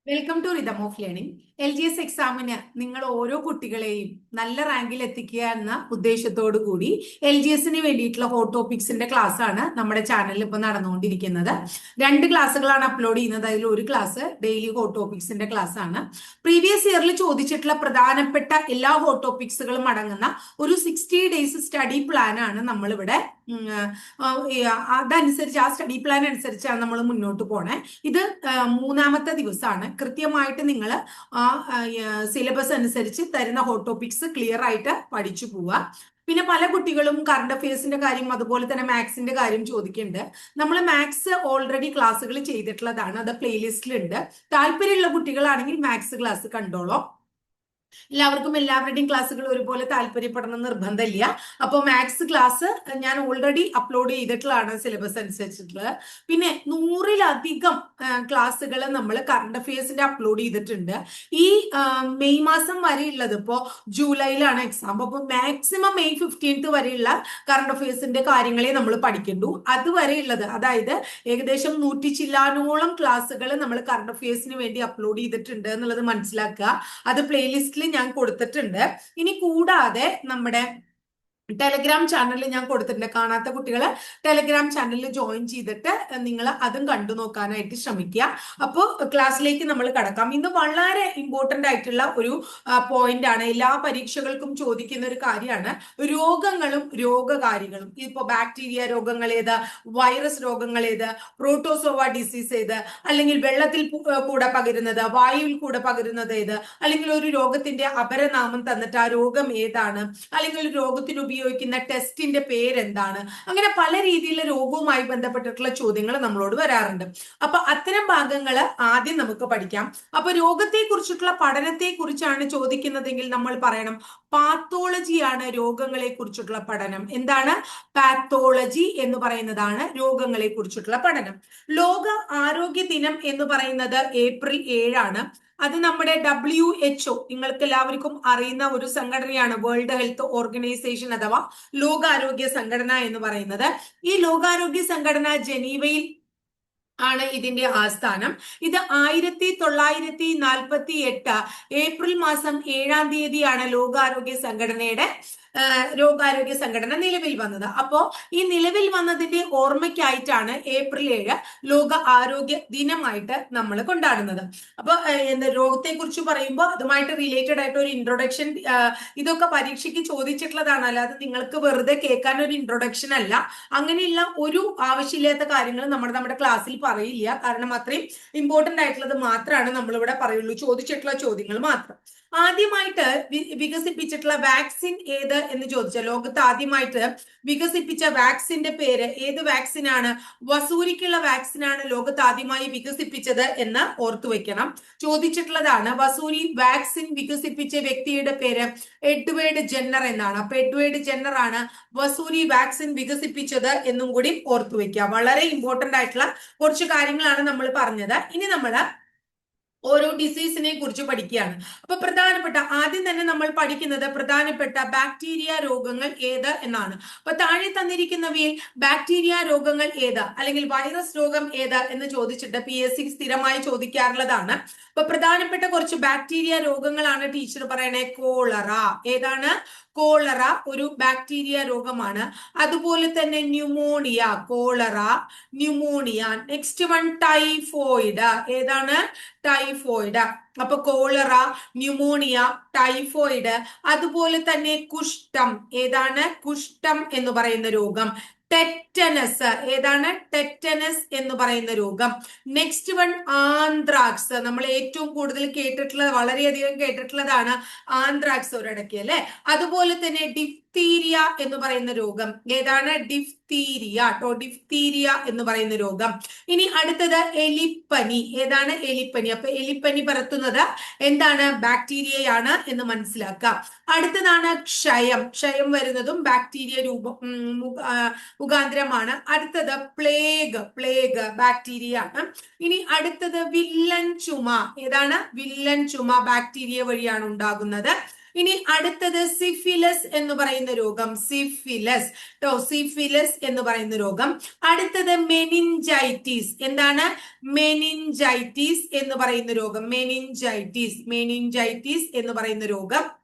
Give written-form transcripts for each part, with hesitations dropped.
Welcome to rhythm of learning. LGS എക്സാമിന് നിങ്ങൾ ഓരോ കുട്ടികളെയും നല്ല റാങ്കിൽ എത്തിക്കുക എന്ന ഉദ്ദേശത്തോടു കൂടി LGSന് വേണ്ടിയിട്ടുള്ള ഹോട്ട് ടോപ്പിക്സിന്റെ ക്ലാസ് ആണ് നമ്മുടെ ചാനലിൽ ഇപ്പോൾ നടന്നുകൊണ്ടിരിക്കുന്നത്. 2 ക്ലാസ്സുകളാണ് അപ്ലോഡ് ചെയ്യുന്നത്. അതിൽ ഒരു ക്ലാസ് ഡെയിലി ഹോട്ട് ടോപ്പിക്സിന്റെ ക്ലാസ് ആണ്. പ്രീവിയസ് ഇയറിൽ ചോദിച്ചിട്ടുള്ള പ്രധാനപ്പെട്ട എല്ലാ ഹോട്ട് ടോപ്പിക്സുകളും അടങ്ങുന്ന ഒരു 60 ഡേയ്സ് സ്റ്റഡി പ്ലാൻ ആണ് നമ്മളിവിടെ അതനുസരിച്ച് ആ സ്റ്റഡി പ്ലാൻ അനുസരിച്ചാണ് നമ്മൾ മുന്നോട്ട് പോണേ. ഇത് മൂന്നാമത്തെ ദിവസമാണ്. കൃത്യമായിട്ട് നിങ്ങൾ ആ സിലബസ് അനുസരിച്ച് തരുന്ന ഹോട്ട് ടോപ്പിക്സ് ക്ലിയർ ആയിട്ട് പഠിച്ചു പോവുക. പിന്നെ പല കുട്ടികളും കറണ്ട് അഫയേഴ്സിന്റെ കാര്യം അതുപോലെ തന്നെ മാത്സിന്റെ കാര്യം ചോദിക്കുന്നുണ്ട്. നമ്മൾ മാത്സ് ഓൾറെഡി ക്ലാസ്സുകൾ ചെയ്തിട്ടുള്ളതാണ്, അത് പ്ലേലിസ്റ്റിലുണ്ട്. താല്പര്യമുള്ള കുട്ടികളാണെങ്കിൽ മാത്സ് ക്ലാസ് കണ്ടോളോ. എല്ലാവരുടെയും ക്ലാസ്സുകൾ ഒരുപോലെ താല്പര്യപ്പെടണം നിർബന്ധമില്ല. അപ്പോൾ മാത്സ് ക്ലാസ് ഞാൻ ഓൾറെഡി അപ്ലോഡ് ചെയ്തിട്ടുള്ളതാണ് സിലബസ് അനുസരിച്ചിട്ടുള്ളത്. പിന്നെ 100-ലധികം ക്ലാസ്സുകൾ നമ്മൾ കറണ്ട് അഫയേഴ്സിന്റെ അപ്ലോഡ് ചെയ്തിട്ടുണ്ട്. ഈ മെയ് മാസം വരെ ഉള്ളത്, ഇപ്പോ ജൂലൈയിലാണ് എക്സാം, അപ്പോൾ മാക്സിമം മെയ് 15th വരെയുള്ള കറണ്ട് അഫയേഴ്സിന്റെ കാര്യങ്ങളെ നമ്മൾ പഠിക്കണ്ടു. അതുവരെ ഉള്ളത്, അതായത് ഏകദേശം 100 ചില്ലാനോളം ക്ലാസ്സുകൾ നമ്മൾ കറണ്ട് അഫയേഴ്സിന് വേണ്ടി അപ്ലോഡ് ചെയ്തിട്ടുണ്ട് എന്നുള്ളത് മനസ്സിലാക്കുക. അത് പ്ലേലിസ്റ്റിൽ ഞാൻ കൊടുത്തിട്ടുണ്ട്. ഇനി കൂടാതെ നമ്മുടെ ടെലഗ്രാം ചാനലിൽ ഞാൻ കൊടുത്തിട്ടുണ്ട്. കാണാത്ത കുട്ടികൾ ടെലഗ്രാം ചാനലിൽ ജോയിൻ ചെയ്തിട്ട് നിങ്ങൾ അതും കണ്ടു നോക്കാനായിട്ട് ശ്രമിക്കുക. അപ്പോൾ ക്ലാസ്സിലേക്ക് നമ്മൾ കടക്കാം. ഇന്ന് വളരെ ഇമ്പോർട്ടന്റ് ആയിട്ടുള്ള ഒരു പോയിന്റ് ആണ്. എല്ലാ പരീക്ഷകൾക്കും ചോദിക്കുന്ന ഒരു കാര്യമാണ് രോഗങ്ങളും രോഗകാരികളും. ഇപ്പോ ബാക്ടീരിയ രോഗങ്ങൾ ഏത്, വൈറസ് രോഗങ്ങൾ ഏത്, പ്രോട്ടോസോവ ഡിസീസ് ഏത്, അല്ലെങ്കിൽ വെള്ളത്തിൽ കൂടെ പകരുന്നത്, വായുവിൽ കൂടെ പകരുന്നത് ഏത്, അല്ലെങ്കിൽ ഒരു രോഗത്തിന്റെ അപരനാമം തന്നിട്ട് ആ രോഗം ഏതാണ്, അല്ലെങ്കിൽ ഒരു രോഗത്തിന് ഉപയോഗിക്കുന്ന ടെസ്റ്റിന്റെ പേരെന്താണ്, അങ്ങനെ പല രീതിയിലുള്ള രോഗവുമായി ബന്ധപ്പെട്ടിട്ടുള്ള ചോദ്യങ്ങൾ നമ്മളോട് വരാറുണ്ട്. അപ്പൊ അത്തരം ഭാഗങ്ങൾ ആദ്യം നമുക്ക് പഠിക്കാം. അപ്പൊ രോഗത്തെ കുറിച്ചിട്ടുള്ള പഠനത്തെ കുറിച്ചാണ് ചോദിക്കുന്നതെങ്കിൽ നമ്മൾ പറയണം പാത്തോളജിയാണ് രോഗങ്ങളെ കുറിച്ചിട്ടുള്ള പഠനം. എന്താണ് പാത്തോളജി എന്ന് പറയുന്നതാണ് രോഗങ്ങളെ കുറിച്ചിട്ടുള്ള പഠനം. ലോക ആരോഗ്യ ദിനം എന്ന് പറയുന്നത് ഏപ്രിൽ 7 അത് നമ്മുടെ WHO, നിങ്ങൾക്ക് എല്ലാവർക്കും അറിയുന്ന ഒരു സംഘടനയാണ്, വേൾഡ് ഹെൽത്ത് ഓർഗനൈസേഷൻ അഥവാ ലോകാരോഗ്യ സംഘടന എന്ന് പറയുന്നത്. ഈ ലോകാരോഗ്യ സംഘടന ജനീവയിൽ ആണ് ഇതിന്റെ ആസ്ഥാനം. ഇത് 1948 ഏപ്രിൽ മാസം 7 ലോകാരോഗ്യ സംഘടനയുടെ നിലവിൽ വന്നത്. അപ്പോ ഈ നിലവിൽ വന്നതിന്റെ ഓർമ്മയ്ക്കായിട്ടാണ് ഏപ്രിൽ 7 ലോക ആരോഗ്യ ദിനമായിട്ട് നമ്മൾ കൊണ്ടാടുന്നത്. അപ്പൊ രോഗത്തെ കുറിച്ച് പറയുമ്പോൾ അതുമായിട്ട് റിലേറ്റഡ് ആയിട്ട് ഒരു ഇൻട്രൊഡക്ഷൻ, ഇതൊക്കെ പരീക്ഷയ്ക്ക് ചോദിച്ചിട്ടുള്ളതാണ്, അല്ലാതെ നിങ്ങൾക്ക് വെറുതെ കേൾക്കാൻ ഒരു ഇൻട്രൊഡക്ഷൻ അല്ല. അങ്ങനെയുള്ള ഒരു ആവശ്യമില്ലാത്ത കാര്യങ്ങൾ നമ്മുടെ ക്ലാസ്സിൽ പറയില്ല. കാരണം അത്രയും ഇമ്പോർട്ടന്റ് ആയിട്ടുള്ളത് മാത്രമാണ് നമ്മളിവിടെ പറയുള്ളൂ, ചോദിച്ചിട്ടുള്ള ചോദ്യങ്ങൾ മാത്രം. ആദ്യമായിട്ട് വികസിപ്പിച്ചിട്ടുള്ള വാക്സിൻ ഏത് എന്ന് ചോദിച്ചാൽ, ലോകത്ത് ആദ്യമായിട്ട് വികസിപ്പിച്ച വാക്സിന്റെ പേര് ഏത് വാക്സിൻ ആണ്? വസൂരിക്കുള്ള വാക്സിൻ ആണ് ലോകത്ത് ആദ്യമായി വികസിപ്പിച്ചത് എന്ന് ഓർത്തു വെക്കണം. ചോദിച്ചിട്ടുള്ളതാണ്. വസൂരി വാക്സിൻ വികസിപ്പിച്ച വ്യക്തിയുടെ പേര് എഡ്വേർഡ് ജെന്നർ എന്നാണ്. അപ്പൊ എഡ്വേർഡ് ജെന്നർ ആണ് വസൂരി വാക്സിൻ വികസിപ്പിച്ചത് എന്നും കൂടി ഓർത്തു വെക്കുക. വളരെ ഇമ്പോർട്ടന്റ് ആയിട്ടുള്ള കുറച്ച് കാര്യങ്ങളാണ് നമ്മൾ പറഞ്ഞത്. ഇനി നമ്മൾ ഓരോ ഡിസീസിനെ കുറിച്ച് പഠിക്കുകയാണ്. അപ്പൊ ആദ്യം തന്നെ നമ്മൾ പഠിക്കുന്നത് പ്രധാനപ്പെട്ട ബാക്ടീരിയ രോഗങ്ങൾ ഏത് എന്നാണ്. അപ്പൊ താഴെ തന്നിരിക്കുന്നവയിൽ ബാക്ടീരിയ രോഗങ്ങൾ ഏത്, അല്ലെങ്കിൽ വൈറസ് രോഗം ഏത് എന്ന് ചോദിച്ചിട്ട് PSC സ്ഥിരമായി ചോദിക്കാറുള്ളതാണ്. അപ്പൊ പ്രധാനപ്പെട്ട കുറച്ച് ബാക്ടീരിയ രോഗങ്ങളാണ് ടീച്ചർ പറയണേ. കോളറ ഏതാണ്? കോളറ ഒരു ബാക്ടീരിയ രോഗമാണ്. അതുപോലെ തന്നെ pneumonia, cholera, pneumonia. Next one typhoid. ഏതാണ്? ടൈഫോയിഡ്. അപ്പൊ കോളറ, ന്യൂമോണിയ, ടൈഫോയിഡ്. അതുപോലെ തന്നെ കുഷ്ഠം. ഏതാണ്? കുഷ്ഠം എന്ന് പറയുന്ന രോഗം. ടെറ്റനസ്. ഏതാണ്? ടെറ്റനസ് എന്ന് പറയുന്ന രോഗം. Next one anthrax. നമ്മൾ ഏറ്റവും കൂടുതൽ കേട്ടിട്ടുള്ളത്, വളരെയധികം കേട്ടിട്ടുള്ളതാണ് ആന്ത്രാക്സ് ഒരിടയ്ക്ക് അല്ലെ. അതുപോലെ തന്നെ ഡിഫ്തീരിയ എന്ന് പറയുന്ന രോഗം. ഏതാണ്? ഡിഫ്തീരിയ ഡിഫ്തീരിയ എന്ന് പറയുന്ന രോഗം. ഇനി അടുത്തത് എലിപ്പനി. ഏതാണ്? എലിപ്പനി. അപ്പൊ എലിപ്പനി പരത്തുന്നത് എന്താണ്? ബാക്ടീരിയയാണ് എന്ന് മനസ്സിലാക്കാം. അടുത്തതാണ് ക്ഷയം. ക്ഷയം വരുന്നതും ബാക്ടീരിയ മുഖാന്തരമാണ്. അടുത്തത് പ്ലേഗ് ബാക്ടീരിയ ആണ്. ഇനി അടുത്തത് വില്ലൻ ചുമ. ഏതാണ്? വില്ലൻ ചുമ ബാക്ടീരിയ വഴിയാണ് ഉണ്ടാകുന്നത്. ഇനി അടുത്തത് സിഫിലസ് എന്ന് പറയുന്ന രോഗം, സിഫിലസ് എന്ന് പറയുന്ന രോഗം. അടുത്തത് മെനിഞ്ചൈറ്റിസ്. എന്താണ്? മെനിഞ്ചൈറ്റിസ് എന്ന് പറയുന്ന രോഗം, മെനിഞ്ചൈറ്റിസ് എന്ന് പറയുന്ന രോഗം.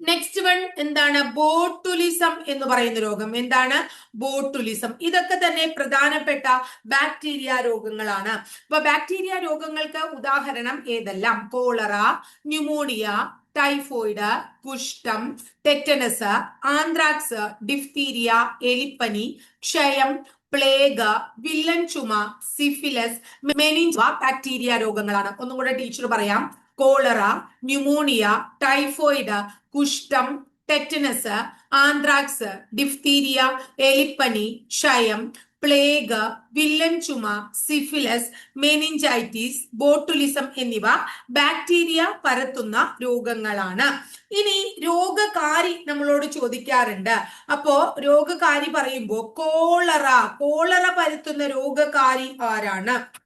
നെക്സ്റ്റ് വൺ എന്താണ്? ബോട്ടുലിസം എന്ന് പറയുന്ന രോഗം. എന്താണ്? ബോട്ടുലിസം. ഇതൊക്കെ തന്നെ പ്രധാനപ്പെട്ട ബാക്ടീരിയ രോഗങ്ങളാണ്. അപ്പൊ ബാക്ടീരിയ രോഗങ്ങൾക്ക് ഉദാഹരണം ഏതെല്ലാം? കോളറ, ന്യൂമോണിയ, ടൈഫോയിഡ്, കുഷ്ഠം, ടെറ്റനസ്, ആന്ത്രാക്സ്, ഡിഫ്തീരിയ, എലിപ്പനി, ക്ഷയം, പ്ലേഗ്, വില്ലൻ ചുമ, സിഫിലസ്, മെനിഞ്ച ബാക്ടീരിയ രോഗങ്ങളാണ്. ഒന്നും കൂടെ ടീച്ചർ പറയാം. കോളറ, ന്യൂമോണിയ, ടൈഫോയിഡ്, കുഷ്ഠം, ടെറ്റനസ്, ആന്ത്രാക്സ്, ഡിഫ്തീരിയ, എലിപ്പനി, ക്ഷയം, പ്ലേഗ്, വില്ലൻ ചുമ, സിഫിലസ്, മെനിഞ്ചൈറ്റിസ്, ബോട്ടുലിസം എന്നിവ ബാക്ടീരിയ പരത്തുന്ന രോഗങ്ങളാണ്. ഇനി രോഗകാരി നമ്മളോട് ചോദിക്കാറുണ്ട്. അപ്പോ രോഗകാരി പറയുമ്പോ കോളറ പരത്തുന്ന രോഗകാരി ആരാണ്?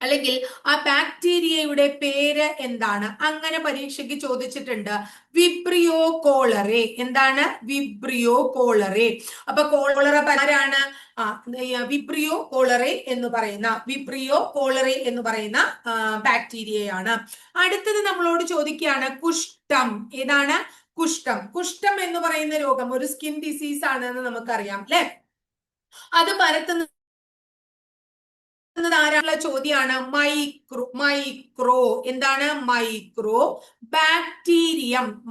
അല്ലെങ്കിൽ ആ ബാക്ടീരിയയുടെ പേര് എന്താണ്? അങ്ങനെ പരീക്ഷയ്ക്ക് ചോദിച്ചിട്ടുണ്ട്. Vibrio cholerae. എന്താണ്? Vibrio cholerae. അപ്പൊ കോളറ ആരാണ്? വിബ്രിയോ കോളറെ എന്ന് പറയുന്ന ബാക്ടീരിയയാണ്. അടുത്തത് നമ്മളോട് ചോദിക്കുകയാണ് കുഷ്ഠം. ഏതാണ്? കുഷ്ഠം എന്ന് പറയുന്ന രോഗം ഒരു സ്കിൻ ഡിസീസ് ആണെന്ന് നമുക്കറിയാം അല്ലെ? അത് പരത്തുന്ന ധാരാള ചോദ്യമാണ്. മൈക്രോ. എന്താണ്? മൈക്രോ ബാക്ടീരിയം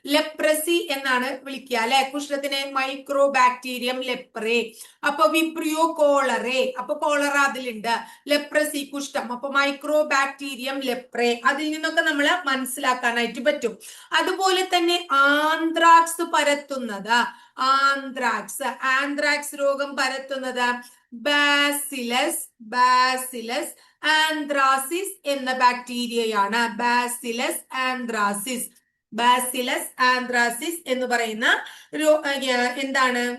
ലെപ്രസി എന്നാണ് വിളിക്കുക അല്ലെ കുഷ്ഠത്തിനെ? Mycobacterium leprae. അപ്പൊ വിബ്രിയോ കോളറെ, അപ്പൊ കോളറ അതിലുണ്ട്, ലെപ്രസി കുഷ്ഠം, അപ്പൊ മൈക്രോ ബാക്ടീരിയം ലെപ്രേ. അതിൽ നിന്നൊക്കെ നമ്മൾ മനസ്സിലാക്കാനായിട്ട് പറ്റും. അതുപോലെ തന്നെ ആന്ത്രാക്സ് പരത്തുന്നത്, ആന്ത്രാക്സ് രോഗം പരത്തുന്നത് ബാസിലസ് ആന്ത്രാസിസ് എന്ന ബാക്ടീരിയയാണ്. ബാസിലസ് ആന്ത്രാസിസ് എന്ന് പറയുന്ന എന്താണ്?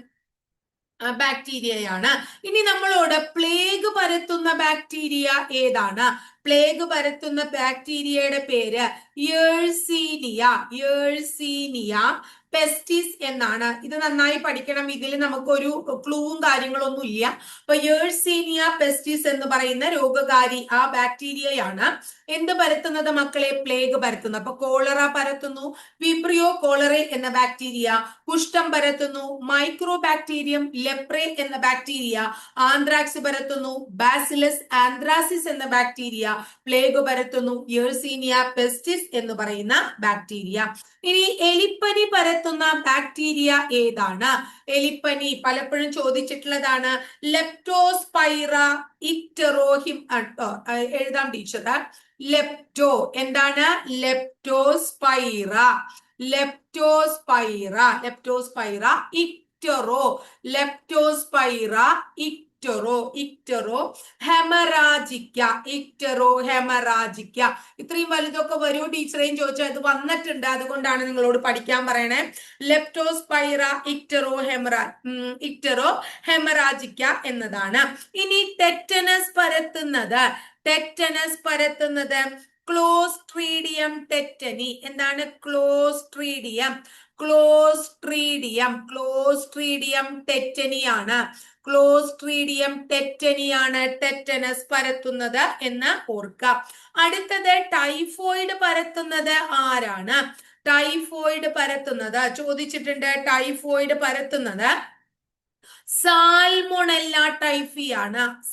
ബാക്ടീരിയയാണ്. ഇനി നമ്മളോട് പ്ലേഗ് പരത്തുന്ന ബാക്ടീരിയ ഏതാണ്? പ്ലേഗ് പരത്തുന്ന ബാക്ടീരിയയുടെ പേര് യേഴ്സീനിയ പെസ്റ്റിസ് എന്നാണ്. ഇത് നന്നായി പഠിക്കണം. ഇതിൽ നമുക്കൊരു ക്ലൂവും കാര്യങ്ങളൊന്നും ഇല്ല. അപ്പൊ യേഴ്സീനിയ പെസ്റ്റിസ് എന്ന് പറയുന്ന രോഗകാരി ആ ബാക്ടീരിയയാണ് എന്ത് പരത്തുന്നത് മക്കളെ? പ്ലേഗ് പരത്തുന്നത്. അപ്പൊ കോളറ പരത്തുന്നു വിബ്രിയോ കോളറെ എന്ന ബാക്ടീരിയ, കുഷ്ഠം പരത്തുന്നു മൈക്രോ ബാക്ടീരിയം ലെപ്രേ എന്ന ബാക്ടീരിയ, ആന്ത്രാക്സ് പരത്തുന്നു ബാസിലസ് ആന്ത്രാസിസ് എന്ന ബാക്ടീരിയ, പ്ലേഗ് പരത്തുന്നു യേഴ്സീനിയ പെസ്റ്റിസ് എന്ന് പറയുന്ന ബാക്ടീരിയ. ഇനി എലിപ്പനി പരത്തുന്ന ബാക്ടീരിയ ഏതാണ്? എലിപ്പനി പലപ്പോഴും ചോദിച്ചിട്ടുള്ളതാണ്. ലെപ്റ്റോസ്പൈറ ഇക്ടെറോഹിം. എഴുതാം ടീച്ചർ. എന്താണ്? Leptospira icterohaemorrhagiae. ഇത്രയും വലുതൊക്കെ വരൂ ടീച്ചറേയും ചോദിച്ചാൽ അത് വന്നിട്ടുണ്ട്. അതുകൊണ്ടാണ് നിങ്ങളോട് പഠിക്കാൻ പറയണേ. ലെപ്റ്റോസ്പൈറ ഇക്ടെറോ ഹെമറാജിക്ക എന്നതാണ്. ഇനി ടെറ്റനസ് പരത്തുന്നത് ക്ലോസ്ട്രീഡിയം ടെറ്റനി. എന്താണ്? ക്ലോസ്ട്രീഡിയം ടെറ്റനിയാണ്. ടെറ്റനസ് പരത്തുന്നത് എന്ന് ഓർക്കാം. അടുത്തത് ടൈഫോയിഡ് പരത്തുന്നത് ആരാണ്? ചോദിച്ചിട്ടുണ്ട്. ടൈഫോയിഡ് പരത്തുന്നത് സാൽമോണെല്ല ടൈഫിയാണ്.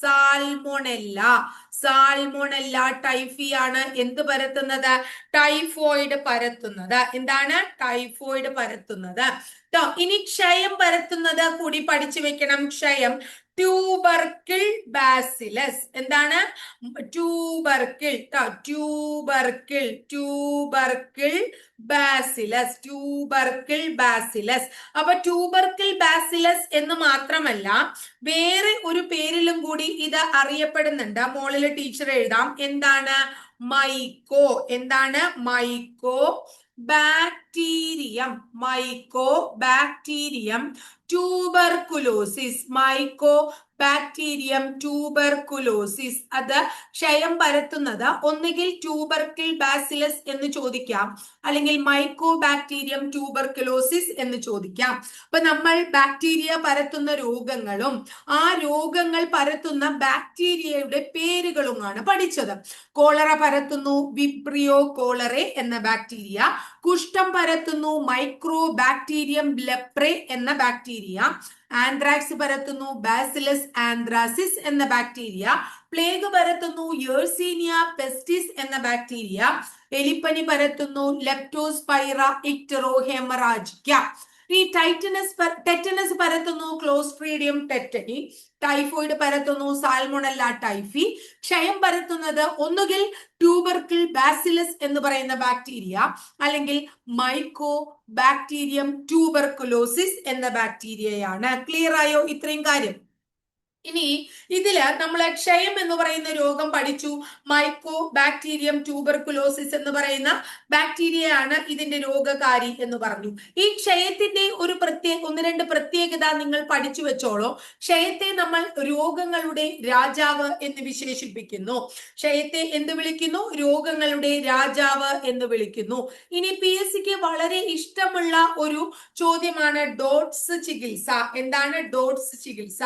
സാൽമോണെല്ല ടൈഫിയാണ് എന്ത് പരത്തുന്നത്? ടൈഫോയിഡ് പരത്തുന്നത്. എന്താണ്? ടൈഫോയിഡ് പരത്തുന്നത്. ഇനി ക്ഷയം പരത്തുന്നത് കൂടി പഠിച്ചു വെക്കണം. ക്ഷയം ട്യൂബർക്കിൾ ബാസിലസ്. എന്താണ്? Tubercle bacillus. അപ്പൊ ട്യൂബർക്കിൾ ബാസിലസ് എന്ന് മാത്രമല്ല വേറെ ഒരു പേരിലും കൂടി ഇത് അറിയപ്പെടുന്നുണ്ട്. മോളിൽ ടീച്ചർ എഴുതാം. എന്താണ്? Mycobacterium bacterium, Mycobacterium tuberculosis, Mycobacterium tuberculosis. അത് ക്ഷയം പരത്തുന്നത് ഒന്നുകിൽ ട്യൂബർക്കിൾ ബാസിലസ് എന്ന് ചോദിക്കാം, അല്ലെങ്കിൽ മൈക്കോ ബാക്ടീരിയം ട്യൂബർകുലോസിസ് എന്ന് ചോദിക്കാം. അപ്പൊ നമ്മൾ ബാക്ടീരിയ പരത്തുന്ന രോഗങ്ങളും ആ രോഗങ്ങൾ പരത്തുന്ന ബാക്ടീരിയയുടെ പേരുകളുമാണ് പഠിച്ചത്. കോളറ പരത്തുന്നു വിബ്രിയോ കോളറെ എന്ന ബാക്ടീരിയ, കുഷ്ഠം പരത്തുന്നു മൈക്രോ ബാക്ടീരിയം ലെപ്രെ എന്ന ബാക്ടീരിയ, ആന്ത്രാക്സ് പരത്തുന്നു ബാസിലസ് ആന്ത്രാസിസ് എന്ന ബാക്ടീരിയ, പ്ലേഗ് പരത്തുന്നു യേഴ്സീനിയ പെസ്റ്റിസ് എന്ന ബാക്ടീരിയ, എലിപ്പനി പരത്തുന്നു ലെപ്റ്റോസ്പൈറ ഇക്ടെറോഹെമറാജിക്ക. ഈ ടെറ്റനസ് പരത്തുന്നു ക്ലോസ്ട്രീഡിയം ടെറ്റനി, ടൈഫോയിഡ് പരത്തുന്നു സാൽമോണല്ല ടൈഫി. ക്ഷയം പരത്തുന്നത് ഒന്നുകിൽ ട്യൂബർക്കിൾ ബാസിലസ് എന്ന് പറയുന്ന ബാക്ടീരിയ, അല്ലെങ്കിൽ മൈക്കോ ബാക്ടീരിയം ട്യൂബർകുലോസിസ് എന്ന ബാക്ടീരിയയാണ്. ക്ലിയർ ആയോ ഇത്രയും കാര്യം? ഇനി ഇതില് നമ്മൾ ക്ഷയം എന്ന് പറയുന്ന രോഗം പഠിച്ചു. മൈക്കോ ബാക്ടീരിയം ട്യൂബർകുലോസിസ് എന്ന് പറയുന്ന ബാക്ടീരിയയാണ് ഇതിന്റെ രോഗകാരി എന്ന് പറഞ്ഞു. ഈ ക്ഷയത്തിന്റെ ഒരു ഒന്ന് രണ്ട് പ്രത്യേകത നിങ്ങൾ പഠിച്ചു വെച്ചോളൂ. ക്ഷയത്തെ നമ്മൾ രോഗങ്ങളുടെ രാജാവ് എന്ന് വിശേഷിപ്പിക്കുന്നു. ക്ഷയത്തെ എന്ത് വിളിക്കുന്നു? രോഗങ്ങളുടെ രാജാവ് എന്ന് വിളിക്കുന്നു. ഇനി PSCക്ക് വളരെ ഇഷ്ടമുള്ള ഒരു ചോദ്യമാണ് ഡോട്ട്സ് ചികിത്സ. എന്താണ് ഡോട്ട്സ് ചികിത്സ?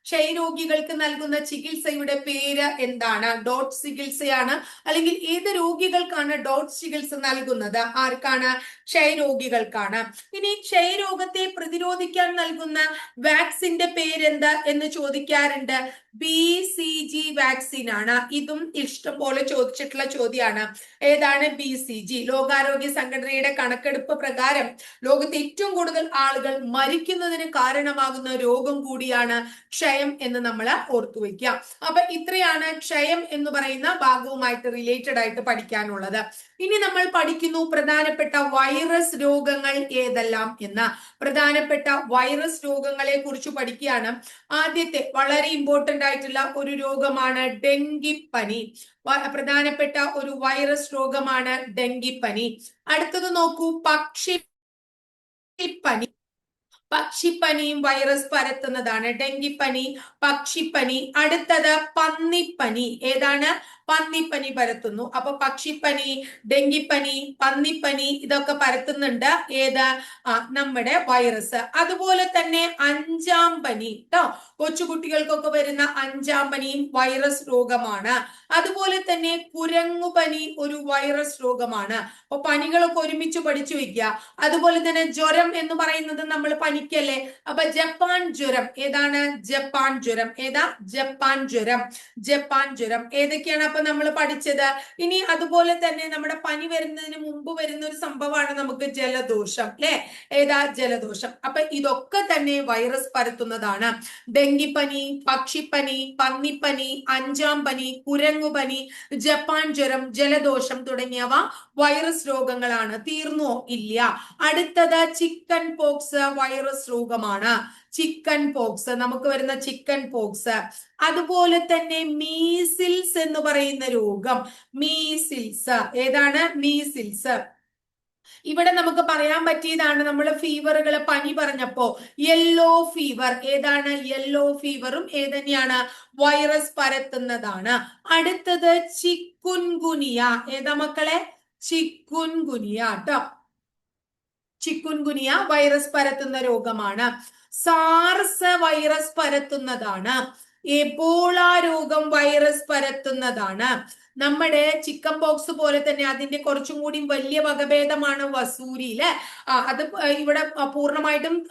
ക്ഷയരോഗികൾക്ക് നൽകുന്ന ചികിത്സയുടെ പേര് എന്താണ്? ഡോട്ട്സ് ചികിത്സയാണ്. അല്ലെങ്കിൽ ഏത് രോഗികൾക്കാണ് ഡോട്ട്സ് ചികിത്സ നൽകുന്നത്? ആർക്കാണ്? ക്ഷയരോഗികൾക്കാണ്. ഇനി ക്ഷയരോഗത്തെ പ്രതിരോധിക്കാൻ നൽകുന്ന വാക്സിന്റെ പേരെന്ത് എന്ന് ചോദിക്കാറുണ്ട്. BCG വാക്സിൻ ആണ്. ഇതും ഇഷ്ടം പോലെ ചോദിച്ചിട്ടുള്ള ചോദ്യമാണ്. ഏതാണ് BCG? ലോകാരോഗ്യ സംഘടനയുടെ കണക്കെടുപ്പ് പ്രകാരം ലോകത്ത് ഏറ്റവും കൂടുതൽ ആളുകൾ മരിക്കുന്നതിന് കാരണമാകുന്ന രോഗം കൂടിയാണ് ക്ഷയം എന്ന് നമ്മൾ ഓർത്തു വയ്ക്കുക. അപ്പൊ ഇത്രയാണ് ക്ഷയം എന്ന് പറയുന്ന ഭാഗവുമായിട്ട് റിലേറ്റഡ് ആയിട്ട് പഠിക്കാനുള്ളത്. ഇനി നമ്മൾ പഠിക്കുന്നു പ്രധാനപ്പെട്ട വൈറസ് രോഗങ്ങൾ ഏതെല്ലാം എന്ന്. പ്രധാനപ്പെട്ട വൈറസ് രോഗങ്ങളെ കുറിച്ച് പഠിക്കുകയാണ്. ആദ്യത്തെ വളരെ ഇമ്പോർട്ടന്റ് ആയിട്ടുള്ള ഒരു രോഗമാണ് ഡെങ്കിപ്പനി. പ്രധാനപ്പെട്ട ഒരു വൈറസ് രോഗമാണ് ഡെങ്കിപ്പനി. അടുത്തത് നോക്കൂ, പക്ഷിപ്പനി. പക്ഷിപ്പനിയും വൈറസ് പരത്തുന്നതാണ്. ഡെങ്കിപ്പനി, പക്ഷിപ്പനി. അടുത്തത് പന്നിപ്പനി. ഏതാണ്? പന്നിപ്പനി പരത്തുന്നു. അപ്പൊ പക്ഷിപ്പനി, ഡെങ്കിപ്പനി, പന്നിപ്പനി ഇതൊക്കെ പരത്തുന്നുണ്ട്. ഏത്? നമ്മുടെ വൈറസ്. അതുപോലെ തന്നെ അഞ്ചാം പനി കേട്ടോ. കൊച്ചുകുട്ടികൾക്കൊക്കെ വരുന്ന അഞ്ചാം പനിയും വൈറസ് രോഗമാണ്. അതുപോലെ തന്നെ കുരങ്ങുപനി ഒരു വൈറസ് രോഗമാണ്. അപ്പൊ പനികളൊക്കെ ഒരുമിച്ച് പഠിച്ചു വെക്കുക. അതുപോലെ തന്നെ ജ്വരം എന്ന് പറയുന്നത് നമ്മൾ പനിക്കല്ലേ. അപ്പൊ ജപ്പാൻ ജ്വരം. ഏതാണ്? ജപ്പാൻ ജ്വരം. ഏതാ? ജപ്പാൻ ജ്വരം. ജപ്പാൻ ജ്വരം. ഏതൊക്കെയാണ് അപ്പൊ നമ്മൾ പഠിച്ചത്? ഇനി അതുപോലെ തന്നെ നമ്മുടെ പനി വരുന്നതിന് മുമ്പ് വരുന്ന ഒരു സംഭവമാണ് നമുക്ക് ജലദോഷം, അല്ലെ? ഏതാ? ജലദോഷം. അപ്പൊ ഇതൊക്കെ തന്നെ വൈറസ് പരത്തുന്നതാണ്. ഡെങ്കിപ്പനി, പക്ഷിപ്പനി, പന്നിപ്പനി, അഞ്ചാം പനി, കുരങ്ങുപനി, ജപ്പാൻ ജ്വരം, ജലദോഷം തുടങ്ങിയവ വൈറസ് രോഗങ്ങളാണ്. തീർന്നോ? ഇല്ല. അടുത്തത് ചിക്കൻ പോക്സ് വൈറസ് രോഗമാണ്. ചിക്കൻ പോക്സ്, നമുക്ക് വരുന്ന ചിക്കൻ പോക്സ്. അതുപോലെ തന്നെ മീസിൽസ് എന്ന് പറയുന്ന രോഗം. മീസിൽസ്. ഏതാണ്? മീസിൽസ്. ഇവിടെ നമുക്ക് പറയാൻ പറ്റിയതാണ്. നമ്മൾ ഫീവറുകൾ പനി പറഞ്ഞപ്പോ യെല്ലോ ഫീവർ. ഏതാണ്? യെല്ലോ ഫീവറും ഏതന്നെയാണ്? വൈറസ് പരത്തുന്നതാണ്. അടുത്തത് ചിക്കുൻഗുനിയ. ഏതാ മക്കളെ? ചിക്കുൻഗുനിയ ട്ടോ. ചിക്കുൻഗുനിയ വൈറസ് പരത്തുന്ന രോഗമാണ്. സാർസ് വൈറസ് പരത്തുന്നതാണ്. എബോള രോഗം വൈറസ് പരത്തുന്നതാണ്. നമ്മുടെ ചിക്കൻ പോക്സ് പോലെ തന്നെ അതിന്റെ കുറച്ചും കൂടി വലിയ വകഭേദമാണ് വസൂരി, അല്ലെ? അത് ഇവിടെ പൂർണ്ണമായിട്ടും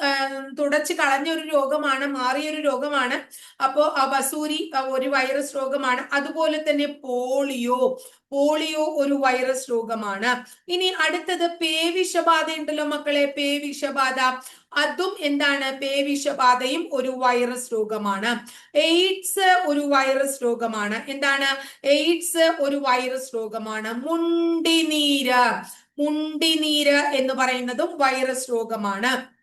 തുടച്ചു കളഞ്ഞ ഒരു രോഗമാണ്, മാറിയൊരു രോഗമാണ്. അപ്പോ വസൂരി ഒരു വൈറസ് രോഗമാണ്. അതുപോലെ തന്നെ പോളിയോ. പോളിയോ ഒരു വൈറസ് രോഗമാണ്. ഇനി അടുത്തത് പേവിഷബാധ ഉണ്ടല്ലോ മക്കളെ. പേവിഷബാധ, അതും എന്താണ്? പേവിഷബാധയും ഒരു വൈറസ് രോഗമാണ്. എയ്ഡ്സ് ഒരു വൈറസ് രോഗമാണ്. എന്താണ്? എയ്ഡ്സ് ഒരു വൈറസ് രോഗമാണ്. മുണ്ടിനീര്. മുണ്ടിനീര് എന്ന് പറയുന്നതും വൈറസ് രോഗമാണ്.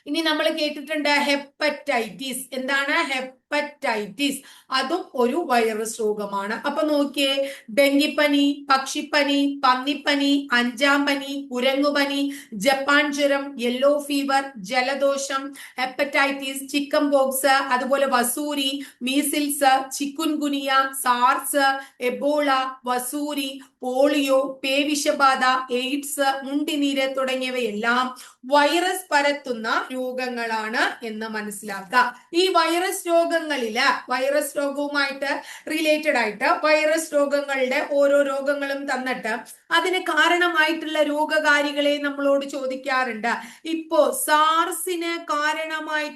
ഇനി നമ്മൾ കേട്ടിട്ടുണ്ട് ഹെപ്പറ്റൈറ്റിസ്. എന്താണ്? ഹെപ്പറ്റൈറ്റിസ് ഹെപ്പറ്റൈറ്റിസ്, അതും ഒരു വൈറസ് രോഗമാണ്. അപ്പൊ നോക്കിയേ, ഡെങ്കിപ്പനി, പക്ഷിപ്പനി, പന്നിപ്പനി, അഞ്ചാം പനി, കുരങ്ങുപനി, ജപ്പാൻ ജ്വരം, യെല്ലോ ഫീവർ, ജലദോഷം, ഹെപ്പറ്റൈറ്റിസ്, ചിക്കൻ പോക്സ്, അതുപോലെ വസൂരി, മീസിൽസ്, ചിക്കുൻഗുനിയ, സാർസ്, എബോള, വസൂരി, പോളിയോ, പേവിഷബാധ, എയ്ഡ്സ്, മുണ്ടിനീര് തുടങ്ങിയവയെല്ലാം വൈറസ് പരത്തുന്ന രോഗങ്ങളാണ് എന്ന് മനസ്സിലാക്കുക. ഈ വൈറസ് രോഗങ്ങളില് വൈറസ് രോഗവുമായിട്ട് റിലേറ്റഡ് ആയിട്ട് വൈറസ് രോഗങ്ങളുടെ ഓരോ രോഗങ്ങളും തന്നിട്ട് അതിന് കാരണമായിട്ടുള്ള രോഗകാരികളെ നമ്മളോട് ചോദിക്കാറുണ്ട്. ഇപ്പോ സാർസിന് കാരണമായ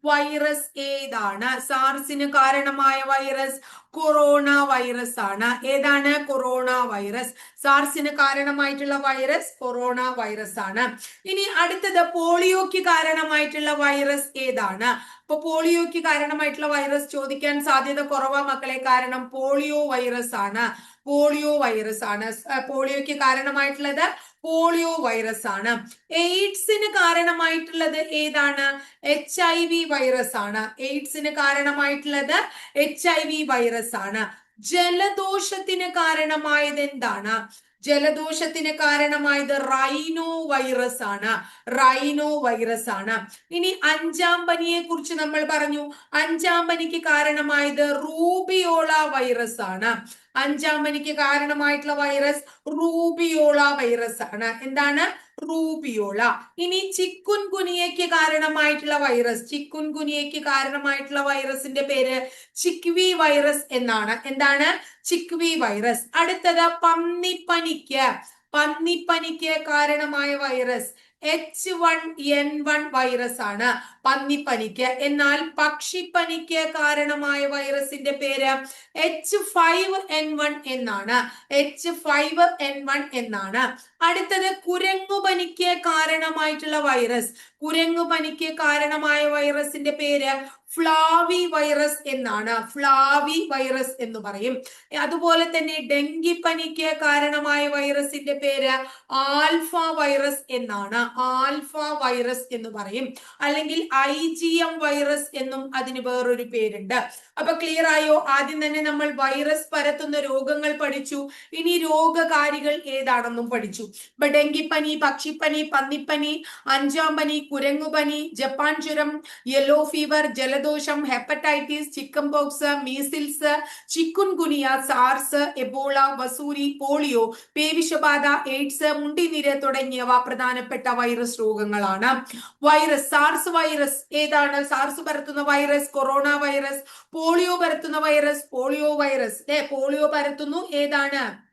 വൈറസ് ഏതാണ്? സാർസിന് കാരണമായ വൈറസ് കൊറോണ വൈറസ് ആണ്. ഏതാണ്? Corona virus. സാർസിന് കാരണമായിട്ടുള്ള വൈറസ് കൊറോണ വൈറസ് ആണ്. ഇനി അടുത്തത് പോളിയോക്ക് കാരണമായിട്ടുള്ള വൈറസ് ഏതാണ്? അപ്പൊ പോളിയോക്ക് കാരണമായിട്ടുള്ള വൈറസ് ചോദിക്കാൻ സാധ്യത കുറവാ മക്കളെ, കാരണം പോളിയോ വൈറസ് ആണ്. പോളിയോക്ക് കാരണമായിട്ടുള്ളത് പോളിയോ വൈറസ് ആണ്. എയ്ഡ്സിന് കാരണമായിട്ടുള്ളത് ഏതാണ്? HIV വൈറസ് ആണ്. എയ്ഡ്സിന് കാരണമായിട്ടുള്ളത് HIV വൈറസ് ആണ്. ജലദോഷത്തിന് കാരണമായത് എന്താണ്? ജലദോഷത്തിന് കാരണമായത് റൈനോ വൈറസ് ആണ്. ഇനി അഞ്ചാം പനിയെ കുറിച്ച് നമ്മൾ പറഞ്ഞു. അഞ്ചാം പനിക്ക് കാരണമായത് റൂബിയോള വൈറസ് ആണ്. അഞ്ചാം പനിക്ക് കാരണമായിട്ടുള്ള വൈറസ് റൂബിയോള വൈറസ് ആണ്. എന്താണ്? റൂബിയോള. ഇനി ചിക്കുൻ ഗുനിയയ്ക്ക് കാരണമായിട്ടുള്ള വൈറസിന്റെ പേര് ചിക്വി വൈറസ് എന്നാണ്. എന്താണ്? ചിക്വി വൈറസ്. അടുത്തത് പന്നിപ്പനിക്ക് കാരണമായ വൈറസ് H1N1 വൈറസ് ആണ് പന്നിപ്പനിക്ക്. എന്നാൽ പക്ഷിപ്പനിക്ക് കാരണമായ വൈറസിന്റെ പേര് H5N1 എന്നാണ്. അടുത്തത് കുരങ്ങുപനിക്ക് കാരണമായിട്ടുള്ള വൈറസിന്റെ പേര് ഫ്ലാവി വൈറസ് എന്ന് പറയും. അതുപോലെ തന്നെ ഡെങ്കിപ്പനിക്ക് കാരണമായ വൈറസിന്റെ പേര് ആൽഫ വൈറസ് എന്ന് പറയും. അല്ലെങ്കിൽ IgM വൈറസ് എന്നും അതിന് വേറൊരു പേരുണ്ട്. അപ്പൊ ക്ലിയർ ആയോ? ആദ്യം തന്നെ നമ്മൾ വൈറസ് പരത്തുന്ന രോഗങ്ങൾ പഠിച്ചു. ഇനി രോഗകാരികൾ ഏതാണെന്നും പഠിച്ചു. ഇപ്പൊ ഡെങ്കിപ്പനി, പക്ഷിപ്പനി, പന്നിപ്പനി, അഞ്ചാം പനി, കുരങ്ങുപനി, ജപ്പാൻ ജ്വരം, യെല്ലോ ഫീവർ, ജലദോഷം, hepatitis, chicken pox, measles, chikungunya, SARS, Ebola, വസൂരി, പോളിയോ, പേവിഷബാധ, എയ്ഡ്സ്, മുണ്ടിനീര് തുടങ്ങിയവ പ്രധാനപ്പെട്ട വൈറസ് രോഗങ്ങളാണ്. സാർസ് വൈറസ് ഏതാണ്? സാർസ് പരത്തുന്ന വൈറസ് കൊറോണ വൈറസ്. പോളിയോ പരത്തുന്ന വൈറസ് പോളിയോ പരത്തുന്നു. ഏതാണ്?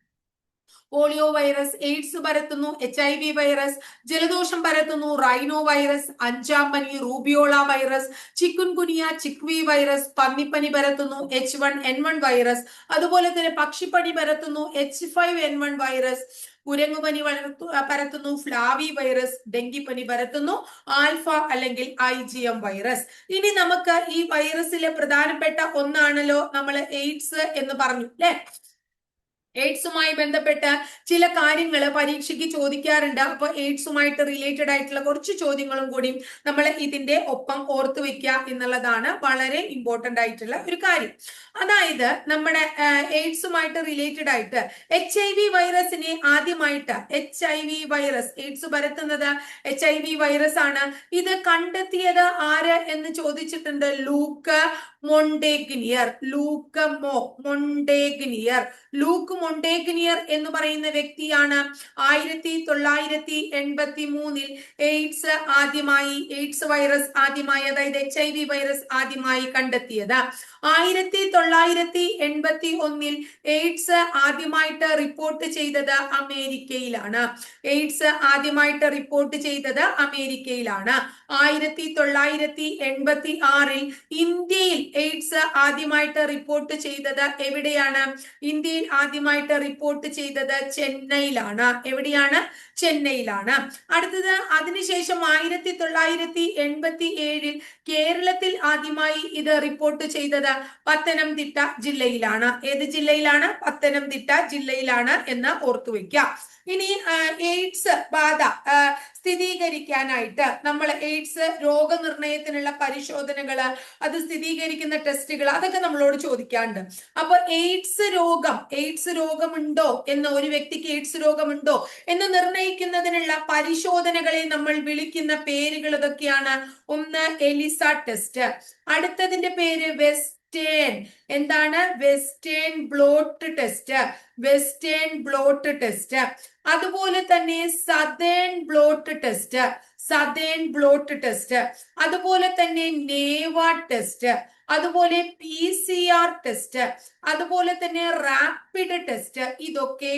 Polio virus. എയ്ഡ്സ് പരത്തുന്നു HIV വൈറസ്. ജലദോഷം പരത്തുന്നു റൈനോ വൈറസ്. അഞ്ചാം പനി റൂബിയോള വൈറസ്. ചിക്കുൻഗുനിയ ചിക്വി വൈറസ്. പന്നിപ്പനി പരത്തുന്നു H1N1 വൈറസ്. അതുപോലെ തന്നെ പക്ഷിപ്പനി പരത്തുന്നു H5N1 വൈറസ്. കുരങ്ങുപനി പരത്തുന്നു ഫ്ലാവി വൈറസ്. ഡെങ്കിപ്പനി പരത്തുന്നു ആൽഫ അല്ലെങ്കിൽ IgM വൈറസ്. ഇനി നമുക്ക് ഈ വൈറസിലെ പ്രധാനപ്പെട്ട ഒന്നാണല്ലോ നമ്മൾ എയ്ഡ്സ് എന്ന് പറഞ്ഞു അല്ലെ. എയ്ഡ്സുമായി ബന്ധപ്പെട്ട് ചില കാര്യങ്ങൾ പരീക്ഷയ്ക്ക് ചോദിക്കാറുണ്ട്. അപ്പൊ എയ്ഡ്സുമായിട്ട് റിലേറ്റഡ് ആയിട്ടുള്ള കുറച്ച് ചോദ്യങ്ങളും കൂടി നമ്മൾ ഇതിന്റെ ഒപ്പം ഓർത്തു വെക്കുക എന്നുള്ളതാണ് വളരെ ഇമ്പോർട്ടന്റ് ആയിട്ടുള്ള ഒരു കാര്യം. അതായത് നമ്മുടെ എയ്ഡ്സുമായിട്ട് റിലേറ്റഡ് ആയിട്ട് HIV വൈറസിനെ ആദ്യമായിട്ട് എയ്ഡ്സ് പരത്തുന്നത് HIV വൈറസ് ആണ്. ഇത് കണ്ടെത്തിയത് ആര് എന്ന് ചോദിച്ചിട്ടുണ്ട്. ലൂക്ക് മൊണ്ടേഗ്നിയർ എന്ന് പറയുന്ന വ്യക്തിയാണ് 1983 എയ്ഡ്സ് വൈറസ് ആദ്യമായി, അതായത് HIV വൈറസ് ആദ്യമായി കണ്ടെത്തിയത്. 1981 എയ്ഡ്സ് ആദ്യമായിട്ട് റിപ്പോർട്ട് ചെയ്തത് അമേരിക്കയിലാണ്. 1986 ഇന്ത്യയിൽ എയ്ഡ്സ് ആദ്യമായിട്ട് റിപ്പോർട്ട് ചെയ്തത് എവിടെയാണ്? ഇന്ത്യയിൽ ആദ്യമായിട്ട് റിപ്പോർട്ട് ചെയ്തത് ചെന്നൈയിലാണ്. എവിടെയാണ്? ചെന്നൈയിലാണ്. അടുത്തത് അതിനുശേഷം 1987 കേരളത്തിൽ കേരളത്തിൽ ആദ്യമായി ഇത് റിപ്പോർട്ട് ചെയ്തത് പത്തനംതിട്ട ജില്ലയിലാണ്. ഏത് ജില്ലയിലാണ്? പത്തനംതിട്ട ജില്ലയിലാണ് എന്ന് ഓർത്തുവെക്കാം. ഇനി എയ്ഡ്സ് ബാധ സ്ഥിരീകരിക്കാനായിട്ട് നമ്മൾ എയ്ഡ്സ് രോഗനിർണയത്തിനുള്ള പരിശോധനകള്, അത് സ്ഥിരീകരിക്കുന്ന ടെസ്റ്റുകൾ, അതൊക്കെ നമ്മളോട് ചോദിക്കാറുണ്ട്. അപ്പൊ എയ്ഡ്സ് രോഗമുണ്ടോ എന്ന്, ഒരു വ്യക്തിക്ക് എയ്ഡ്സ് രോഗമുണ്ടോ എന്ന് നിർണയിക്കുന്നതിനുള്ള പരിശോധനകളെ നമ്മൾ വിളിക്കുന്ന പേരുകൾ ഇതൊക്കെയാണ്. ഒന്ന് എലിസ ടെസ്റ്റ്, അടുത്തതിന്റെ പേര് എന്താണ്? Western blot test. അതുപോലെ തന്നെ സദേൺ ബ്ലോട്ട് ടെസ്റ്റ്, അതുപോലെ തന്നെ നേവ ടെസ്റ്റ്, അതുപോലെ PCR ടെസ്റ്റ്, അതുപോലെ തന്നെ റാപ്പിഡ് ടെസ്റ്റ്. ഇതൊക്കെ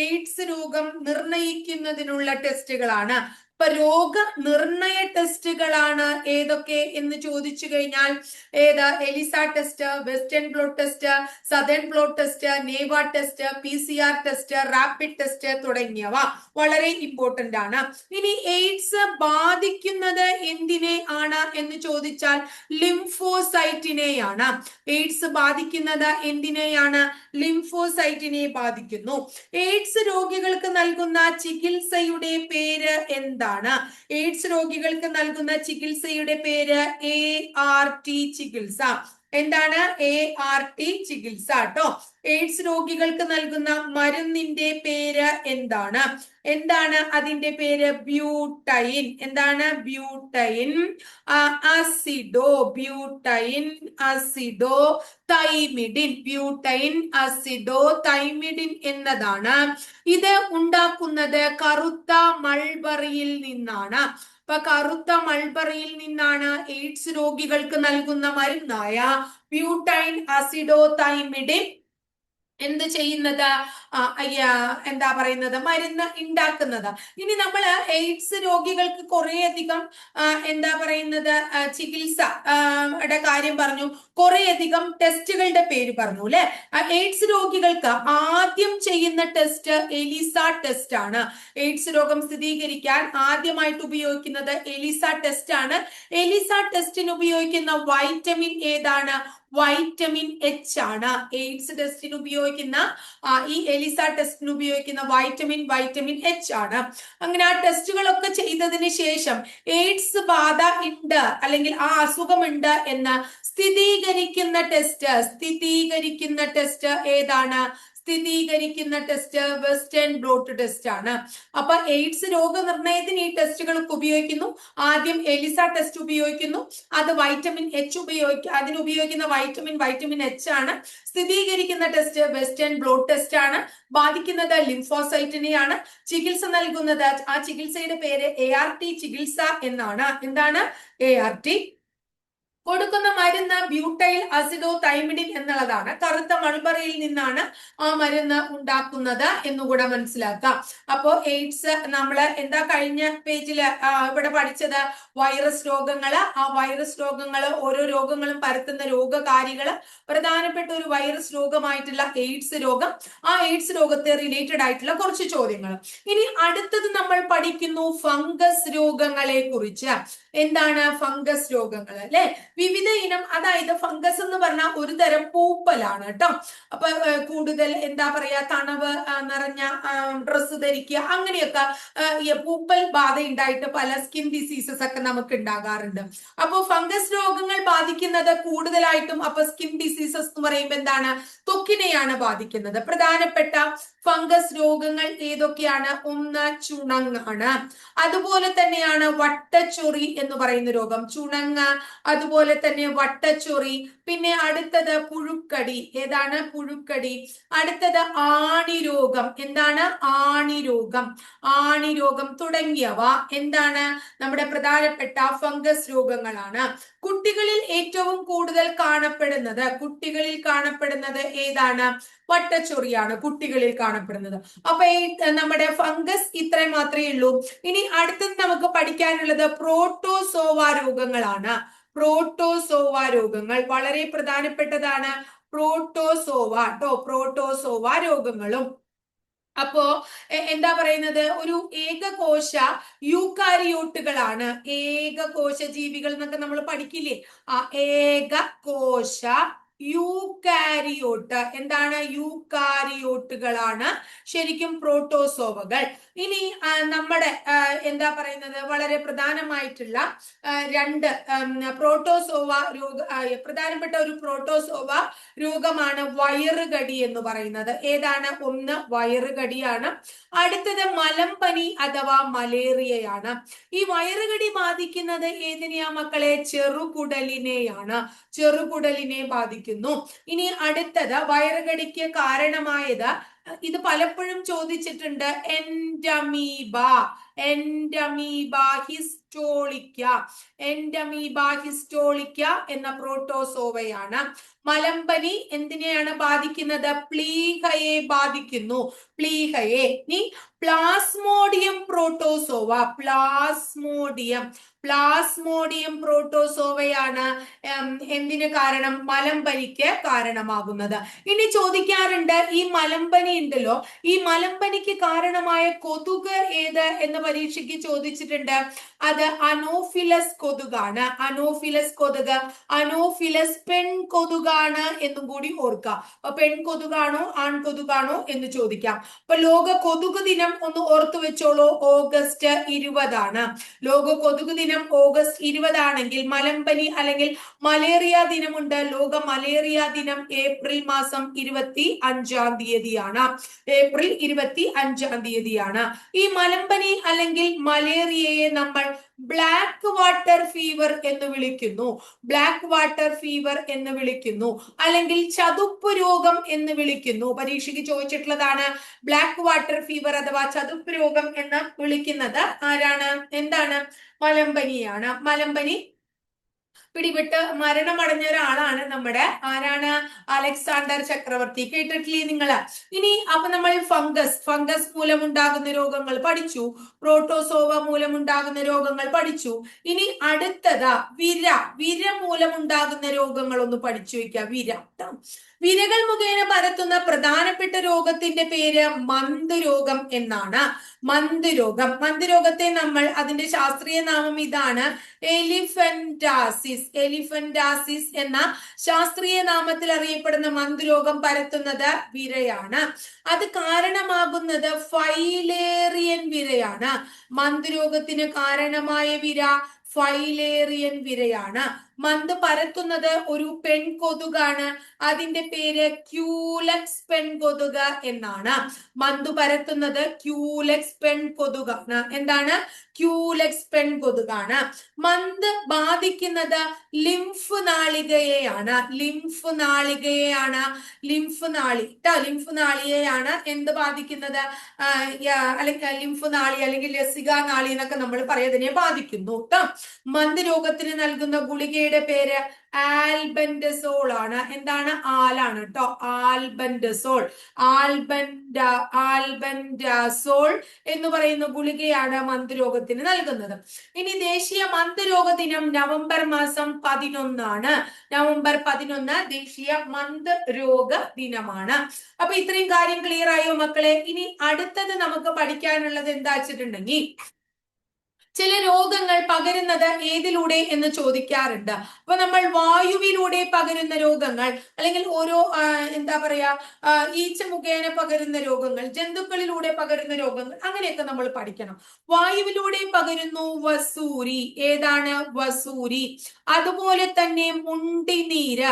എയ്ഡ്സ് രോഗം നിർണയിക്കുന്നതിനുള്ള ടെസ്റ്റുകളാണ്. ഇപ്പൊ രോഗനിർണയ ടെസ്റ്റുകളാണ് ഏതൊക്കെ എന്ന് ചോദിച്ചു കഴിഞ്ഞാൽ ELISA test, western blot test, southern blot test, നേവ test, PCR test, rapid test തുടങ്ങിയവ വളരെ ഇമ്പോർട്ടന്റ് ആണ്. ഇനി എയ്ഡ്സ് ബാധിക്കുന്നത് എന്തിനെ ആണ് എന്ന് ചോദിച്ചാൽ ലിംഫോസൈറ്റിനെയാണ്. എയ്ഡ്സ് ബാധിക്കുന്നത് എന്തിനെയാണ്? ലിംഫോസൈറ്റിനെ ബാധിക്കുന്നു. എയ്ഡ്സ് രോഗികൾക്ക് നൽകുന്ന ചികിത്സയുടെ പേര് എന്താണ്? എയ്ഡ്സ് രോഗികൾക്ക് നൽകുന്ന ചികിത്സയുടെ പേര് ART ചികിത്സ. എന്താണ്? ART ചികിത്സ ട്ടോ. എയ്ഡ്സ് രോഗികൾക്ക് നൽകുന്ന മരുന്നിന്റെ പേര് എന്താണ്? അതിന്റെ പേര്? ബ്യൂട്ടൈൻ. എന്താണ്? ബ്യൂട്ടൈൻ അസിഡോ തൈമിഡിൻ എന്നതാണ്. ഇത് ഉണ്ടാക്കുന്നത് കറുത്ത മൾബറിയിൽ നിന്നാണ്. അപ്പൊ കറുത്ത മൾബറിയിൽ നിന്നാണ് എയ്ഡ്സ് രോഗികൾക്ക് നൽകുന്ന മരുന്നായ ബ്യൂട്ടൈൻ അസിഡോ തൈമിഡിൻ എന്ത് ചെയ്യുന്നത്? എന്താ പറയുന്നത്? മരുന്ന് ഉണ്ടാക്കുന്നത്. ഇനി നമ്മൾ എയ്ഡ്സ് രോഗികൾക്ക് കുറേയധികം എന്താ പറയുന്നത് ചികിത്സയുടെ കാര്യം പറഞ്ഞു, കുറേയധികം ടെസ്റ്റുകളുടെ പേര് പറഞ്ഞു അല്ലെ. എയ്ഡ്സ് രോഗികൾക്ക് ആദ്യം ചെയ്യുന്ന ടെസ്റ്റ് എലിസ ടെസ്റ്റ് ആണ്. എയ്ഡ്സ് രോഗം സ്ഥിരീകരിക്കാൻ ആദ്യമായിട്ട് ഉപയോഗിക്കുന്നത് എലിസ ടെസ്റ്റ് ആണ്. എലിസ ടെസ്റ്റിന് ഉപയോഗിക്കുന്ന വൈറ്റമിൻ ഏതാണ്? വൈറ്റമിൻ H ആണ്. എയ്ഡ്സ് ടെസ്റ്റിന് ഉപയോഗിക്കുന്ന ഈ എലിസ ടെസ്റ്റിന് ഉപയോഗിക്കുന്ന വൈറ്റമിൻ H ആണ്. അങ്ങനെ ആ ടെസ്റ്റുകളൊക്കെ ചെയ്തതിന് ശേഷം എയ്ഡ്സ് ബാധ ഉണ്ട് അല്ലെങ്കിൽ ആ അസുഖമുണ്ട് എന്ന് സ്ഥിരീകരിക്കുന്ന ടെസ്റ്റ് ഏതാണ്? വെസ്റ്റേൺ ബ്ലോട്ട് ടെസ്റ്റ് ആണ്. അപ്പൊ എയ്ഡ്സ് രോഗനിർണയത്തിന് ഈ ടെസ്റ്റുകളൊക്കെ ഉപയോഗിക്കുന്നു. ആദ്യം എലിസ ടെസ്റ്റ് ഉപയോഗിക്കുന്നു, അത് വൈറ്റമിൻ H അതിന് ഉപയോഗിക്കുന്ന വൈറ്റമിൻ H ആണ്. സ്ഥിരീകരിക്കുന്ന ടെസ്റ്റ് വെസ്റ്റേൺ ബ്ലോട്ട് ടെസ്റ്റ് ആണ്. ബാധിക്കുന്നത് ലിംഫോസൈറ്റിനെയാണ്. ചികിത്സ നൽകുന്നത്, ആ ചികിത്സയുടെ പേര് ART ചികിത്സ എന്നാണ്. എന്താണ്? ART. കൊടുക്കുന്ന മരുന്ന് ബ്യൂട്ടൈൽ അസിഡോ തൈമിഡിൻ എന്നുള്ളതാണ്. കറുത്ത മൾബറിയിൽ നിന്നാണ് ആ മരുന്ന് ഉണ്ടാക്കുന്നത് എന്നുകൂടെ മനസ്സിലാക്കാം. അപ്പോ എയ്ഡ്സ് നമ്മള് എന്താ കഴിഞ്ഞ പേജില് ഇവിടെ പഠിച്ചത്? വൈറസ് രോഗങ്ങള്. ആ വൈറസ് രോഗങ്ങള്, ഓരോ രോഗങ്ങളും പരത്തുന്ന രോഗകാരികള്. പ്രധാനപ്പെട്ട ഒരു വൈറസ് രോഗമായിട്ടുള്ള എയ്ഡ്സ് രോഗം, ആ എയ്ഡ്സ് രോഗത്തെ റിലേറ്റഡ് ആയിട്ടുള്ള കുറച്ച് ചോദ്യങ്ങൾ. ഇനി അടുത്തത് നമ്മൾ പഠിക്കുന്നു ഫംഗസ് രോഗങ്ങളെ കുറിച്ച്. എന്താണ് ഫംഗസ് രോഗങ്ങൾ അല്ലെ? വിവിധ ഇനം, അതായത് ഫംഗസ് എന്ന് പറഞ്ഞാൽ ഒരു തരം പൂപ്പലാണ് കേട്ടോ. അപ്പൊ കൂടുതൽ എന്താ പറയാ, തണവ് നിറഞ്ഞ ഡ്രസ്സ് ധരിക്കുക, അങ്ങനെയൊക്കെ പൂപ്പൽ ബാധ ഉണ്ടായിട്ട് പല സ്കിൻ ഡിസീസസ് ഒക്കെ നമുക്ക് ഉണ്ടാകാറുണ്ട്. അപ്പൊ ഫംഗസ് രോഗങ്ങൾ ബാധിക്കുന്നത് കൂടുതലായിട്ടും, അപ്പൊ സ്കിൻ ഡിസീസസ് എന്ന് പറയുമ്പോൾ എന്താണ്? ത്വക്കിനെയാണ് ബാധിക്കുന്നത്. പ്രധാനപ്പെട്ട ഫംഗസ് രോഗങ്ങൾ ഏതൊക്കെയാണ്? ഒന്ന് ചുണങ്ങാണ്. അതുപോലെ തന്നെയാണ് വട്ടച്ചൊറി എന്ന് പറയുന്ന രോഗം, ചുണങ്ങ്, അതുപോലെ തന്നെ വട്ടച്ചൊറി. പിന്നെ അടുത്തത് പുഴുക്കടി. ഏതാണ്? പുഴുക്കടി. അടുത്തത് ആണിരോഗം. എന്താണ്? ആണിരോഗം തുടങ്ങിയവ എന്താണ്? നമ്മുടെ പ്രധാനപ്പെട്ട ഫംഗസ് രോഗങ്ങളാണ്. കുട്ടികളിൽ ഏറ്റവും കൂടുതൽ കാണപ്പെടുന്നത് ഏതാണ്? വട്ടച്ചൊറിയാണ് കുട്ടികളിൽ കാണപ്പെടുന്നത്. അപ്പൊ നമ്മുടെ ഫംഗസ് ഇത്രയും മാത്രമേ ഉള്ളൂ. ഇനി അടുത്തത് നമുക്ക് പഠിക്കാനുള്ളത് പ്രോട്ടോസോവ രോഗങ്ങളാണ്. പ്രോട്ടോസോവ രോഗങ്ങൾ വളരെ പ്രധാനപ്പെട്ടതാണ്. പ്രോട്ടോസോവ രോഗങ്ങളും അപ്പോ എന്താ പറയുന്നത്, ഒരു ഏകകോശ യൂക്കാരിയോട്ടുകളാണ്. ഏകകോശ ജീവികൾ എന്നൊക്കെ നമ്മൾ പഠിക്കില്ലേ, ആ ഏകകോശ യൂക്കാരിയോട്ട്, എന്താണ്, യൂക്കാരിയോട്ടുകളാണ് ശരിക്കും പ്രോട്ടോസോവകൾ. ഇനി നമ്മുടെ എന്താ പറയുന്നത്, വളരെ പ്രധാനമായിട്ടുള്ള രണ്ട് പ്രോട്ടോസോവ പ്രധാനപ്പെട്ട ഒരു പ്രോട്ടോസോവ രോഗമാണ് വയറുകടി എന്ന് പറയുന്നത്. ഏതാണ്? ഒന്ന് വയറുകടിയാണ്, അടുത്തത് മലമ്പനി അഥവാ മലേറിയയാണ്. ഈ വയറുകടി ബാധിക്കുന്നത് ഏതിനെയാ മക്കളെ? ചെറുകുടലിനെയാണ്, ചെറുകുടലിനെ ബാധിക്കുന്നു. ഇനി അടുത്തത് വയറുകടിക്ക് കാരണമായത്, ഇത് പലപ്പോഴും ചോദിച്ചിട്ടുണ്ട്, എൻഡമീബ, എൻഡമീബ ഹിസ്റ്റോളിക്ക, എൻഡമീബ ഹിസ്റ്റോളിക്ക എന്ന പ്രോട്ടോസോവയാണ്. മലമ്പനി എന്തിനെയാണ് ബാധിക്കുന്നത്? പ്ലീഹയെ ബാധിക്കുന്നു, പ്ലീഹയെ. ഇനി പ്ലാസ്മോഡിയം പ്രോട്ടോസോവ, പ്ലാസ്മോഡിയം, പ്ലാസ്മോഡിയം പ്രോട്ടോസോവയാണ് എന്തിന് കാരണം? മലമ്പനിക്ക് കാരണമാകുന്നത്. ഇനി ചോദിക്കാറുണ്ട്, ഈ മലമ്പനി ഉണ്ടല്ലോ, ഈ മലമ്പനിക്ക് കാരണമായ കൊതുക് ഏത് എന്ന് പരീക്ഷയ്ക്ക് ചോദിച്ചിട്ടുണ്ട്. അത് അനോഫിലസ് കൊതുകാണ്, അനോഫിലസ് കൊതുക്. അനോഫിലസ് പെൺകൊതുകാണ് എന്നും കൂടി ഓർക്കുക. അപ്പൊ പെൺകൊതുകാണോ ആൺകൊതുകാണോ എന്ന് ചോദിക്കാം. അപ്പൊ ലോക കൊതുക് ദിനം ഒന്ന് ഓർത്തു വെച്ചോളൂ, ഓഗസ്റ്റ് 20 ലോക കൊതുക് ദിനം ഓഗസ്റ്റ് 20 ആണെങ്കിൽ മലമ്പനി അല്ലെങ്കിൽ മലേറിയ ദിനമുണ്ട്. ലോക മലേറിയ ദിനം ഏപ്രിൽ മാസം 25 ഏപ്രിൽ 25 ഈ മലമ്പനി അല്ലെങ്കിൽ മലേറിയയെ നമ്മൾ ബ്ലാക്ക് വാട്ടർ ഫീവർ എന്ന് വിളിക്കുന്നു, ബ്ലാക്ക് വാട്ടർ ഫീവർ എന്ന് വിളിക്കുന്നു, അല്ലെങ്കിൽ ചതുപ്പ് രോഗം എന്ന് വിളിക്കുന്നു. പരീക്ഷയ്ക്ക് ചോദിച്ചിട്ടുള്ളതാണ്. ബ്ലാക്ക് വാട്ടർ ഫീവർ അഥവാ ചതുപ്പ് രോഗം എന്ന് വിളിക്കുന്നത് ആരാണ്? എന്താണ്? മലമ്പനിയാണ്. മലമ്പനി പിടിപെട്ട് മരണമടഞ്ഞ ഒരാളാണ് നമ്മുടെ ആരാണ്? അലക്സാണ്ടർ ചക്രവർത്തി. കേട്ടിട്ടില്ലേ നിങ്ങള്? ഇനി അപ്പൊ നമ്മൾ ഫംഗസ് മൂലമുണ്ടാകുന്ന രോഗങ്ങൾ പഠിച്ചു, പ്രോട്ടോസോവ മൂലമുണ്ടാകുന്ന രോഗങ്ങൾ പഠിച്ചു. ഇനി അടുത്തത് വിര മൂലമുണ്ടാകുന്ന രോഗങ്ങൾ ഒന്ന് പഠിച്ചു വെക്കുക. വിരകൾ മുഖേന പരത്തുന്ന പ്രധാനപ്പെട്ട രോഗത്തിന്റെ പേര് മന്ത് രോഗം എന്നാണ്. മന്ത് രോഗത്തെ നമ്മൾ, അതിന്റെ ശാസ്ത്രീയ നാമം ഇതാണ്, എലിഫന്റാസിസ്. എലിഫന്റാസിസ് എന്ന ശാസ്ത്രീയ നാമത്തിൽ അറിയപ്പെടുന്ന മന്ത് രോഗം പരത്തുന്നത് വിരയാണ്. അത് കാരണമാകുന്നത് ഫൈലേറിയൻ വിരയാണ്. മന്ത് രോഗത്തിന് കാരണമായ വിര ഫൈലേറിയൻ വിരയാണ്. മന്ത് പരത്തുന്നത് ഒരു പെൺകൊതുകാണ്. അതിന്റെ പേര് ക്യൂലക്സ് പെൺകൊതുക് എന്നാണ്. മന്ത് പരത്തുന്നത് ക്യൂലക്സ് പെൺകൊതുകാണ്. എന്താണ്? ക്യൂലക്സ് പെൺകൊതുകാണ്. മന്ത് ബാധിക്കുന്നത് ലിംഫ് നാളികയെയാണ്, ലിംഫ് നാളികയെയാണ്, ലിംഫ് നാളിയെയാണ് എന്ത് ബാധിക്കുന്നത്? അല്ലെങ്കിൽ ലിംഫ് നാളി അല്ലെങ്കിൽ ലസിക നാളി എന്നൊക്കെ നമ്മൾ പറയുന്നതിനെ ബാധിക്കുന്നു കേട്ടോ. മന്ത് രോഗത്തിന് നൽകുന്ന ഗുളികയുടെ പേര് ആൽബൻഡസോൾ ആണ്. എന്താണ്? ആലാണ് കേട്ടോ, ആൽബൻഡസോൾ. ആൽബൻഡസോൾ എന്ന് പറയുന്ന ഗുളികയാണ് മന്ത് രോഗത്തിന് നൽകുന്നത്. ഇനി ദേശീയ മന്ത് രോഗ ദിനം നവംബർ മാസം 11 നവംബർ 11 ദേശീയ മന്ത് രോഗ ദിനമാണ്. അപ്പൊ ഇത്രയും കാര്യം ക്ലിയർ ആയോ മക്കളെ? ഇനി അടുത്തത് നമുക്ക് പഠിക്കാനുള്ളത് എന്താ വെച്ചിട്ടുണ്ടെങ്കിൽ, ചില രോഗങ്ങൾ പകരുന്നത് ഏതിലൂടെ എന്ന് ചോദിക്കാറുണ്ട്. അപ്പൊ നമ്മൾ വായുവിലൂടെ പകരുന്ന രോഗങ്ങൾ, അല്ലെങ്കിൽ ഓരോ എന്താ പറയാ, ഈച്ച മുഖേന പകരുന്ന രോഗങ്ങൾ, ജന്തുക്കളിലൂടെ പകരുന്ന രോഗങ്ങൾ, അങ്ങനെയൊക്കെ നമ്മൾ പഠിക്കണം. വായുവിലൂടെ പകരുന്നു വസൂരി. ഏതാണ്? വസൂരി. അതുപോലെ തന്നെ മുണ്ടിനീര്.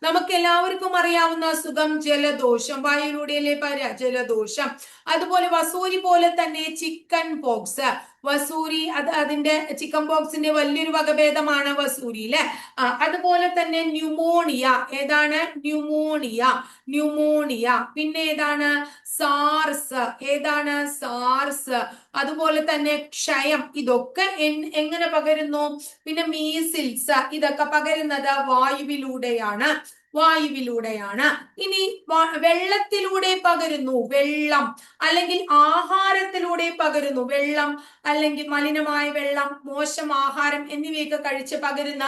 നമുക്ക് എല്ലാവർക്കും അറിയാവുന്ന അസുഖം ജലദോഷം, വായുവിലൂടെയല്ലേ ജലദോഷം. അതുപോലെ വസൂരി പോലെ തന്നെ ചിക്കൻ പോക്സ്. വസൂരി അതിന്റെ ചിക്കൻ പോക്സിന്റെ വലിയൊരു വകഭേദമാണ് വസൂരി അല്ലെ. അതുപോലെ തന്നെ ന്യൂമോണിയ. ഏതാണ്? ന്യൂമോണിയ. പിന്നെ ഏതാണ്? സാർസ്. ഏതാണ്? സാർസ്. അതുപോലെ തന്നെ ക്ഷയം. ഇതൊക്കെ എങ്ങനെ പകരുന്നു? പിന്നെ മീസിൽസ്. ഇതൊക്കെ പകരുന്നത് വായുവിലൂടെയാണ്. ഇനി വെള്ളത്തിലൂടെ പകരുന്നു. വെള്ളം അല്ലെങ്കിൽ ആഹാരത്തിലൂടെ പകരുന്നു. വെള്ളം അല്ലെങ്കിൽ മലിനമായ വെള്ളം, മോശം ആഹാരം എന്നിവയൊക്കെ കഴിച്ച് പകരുന്ന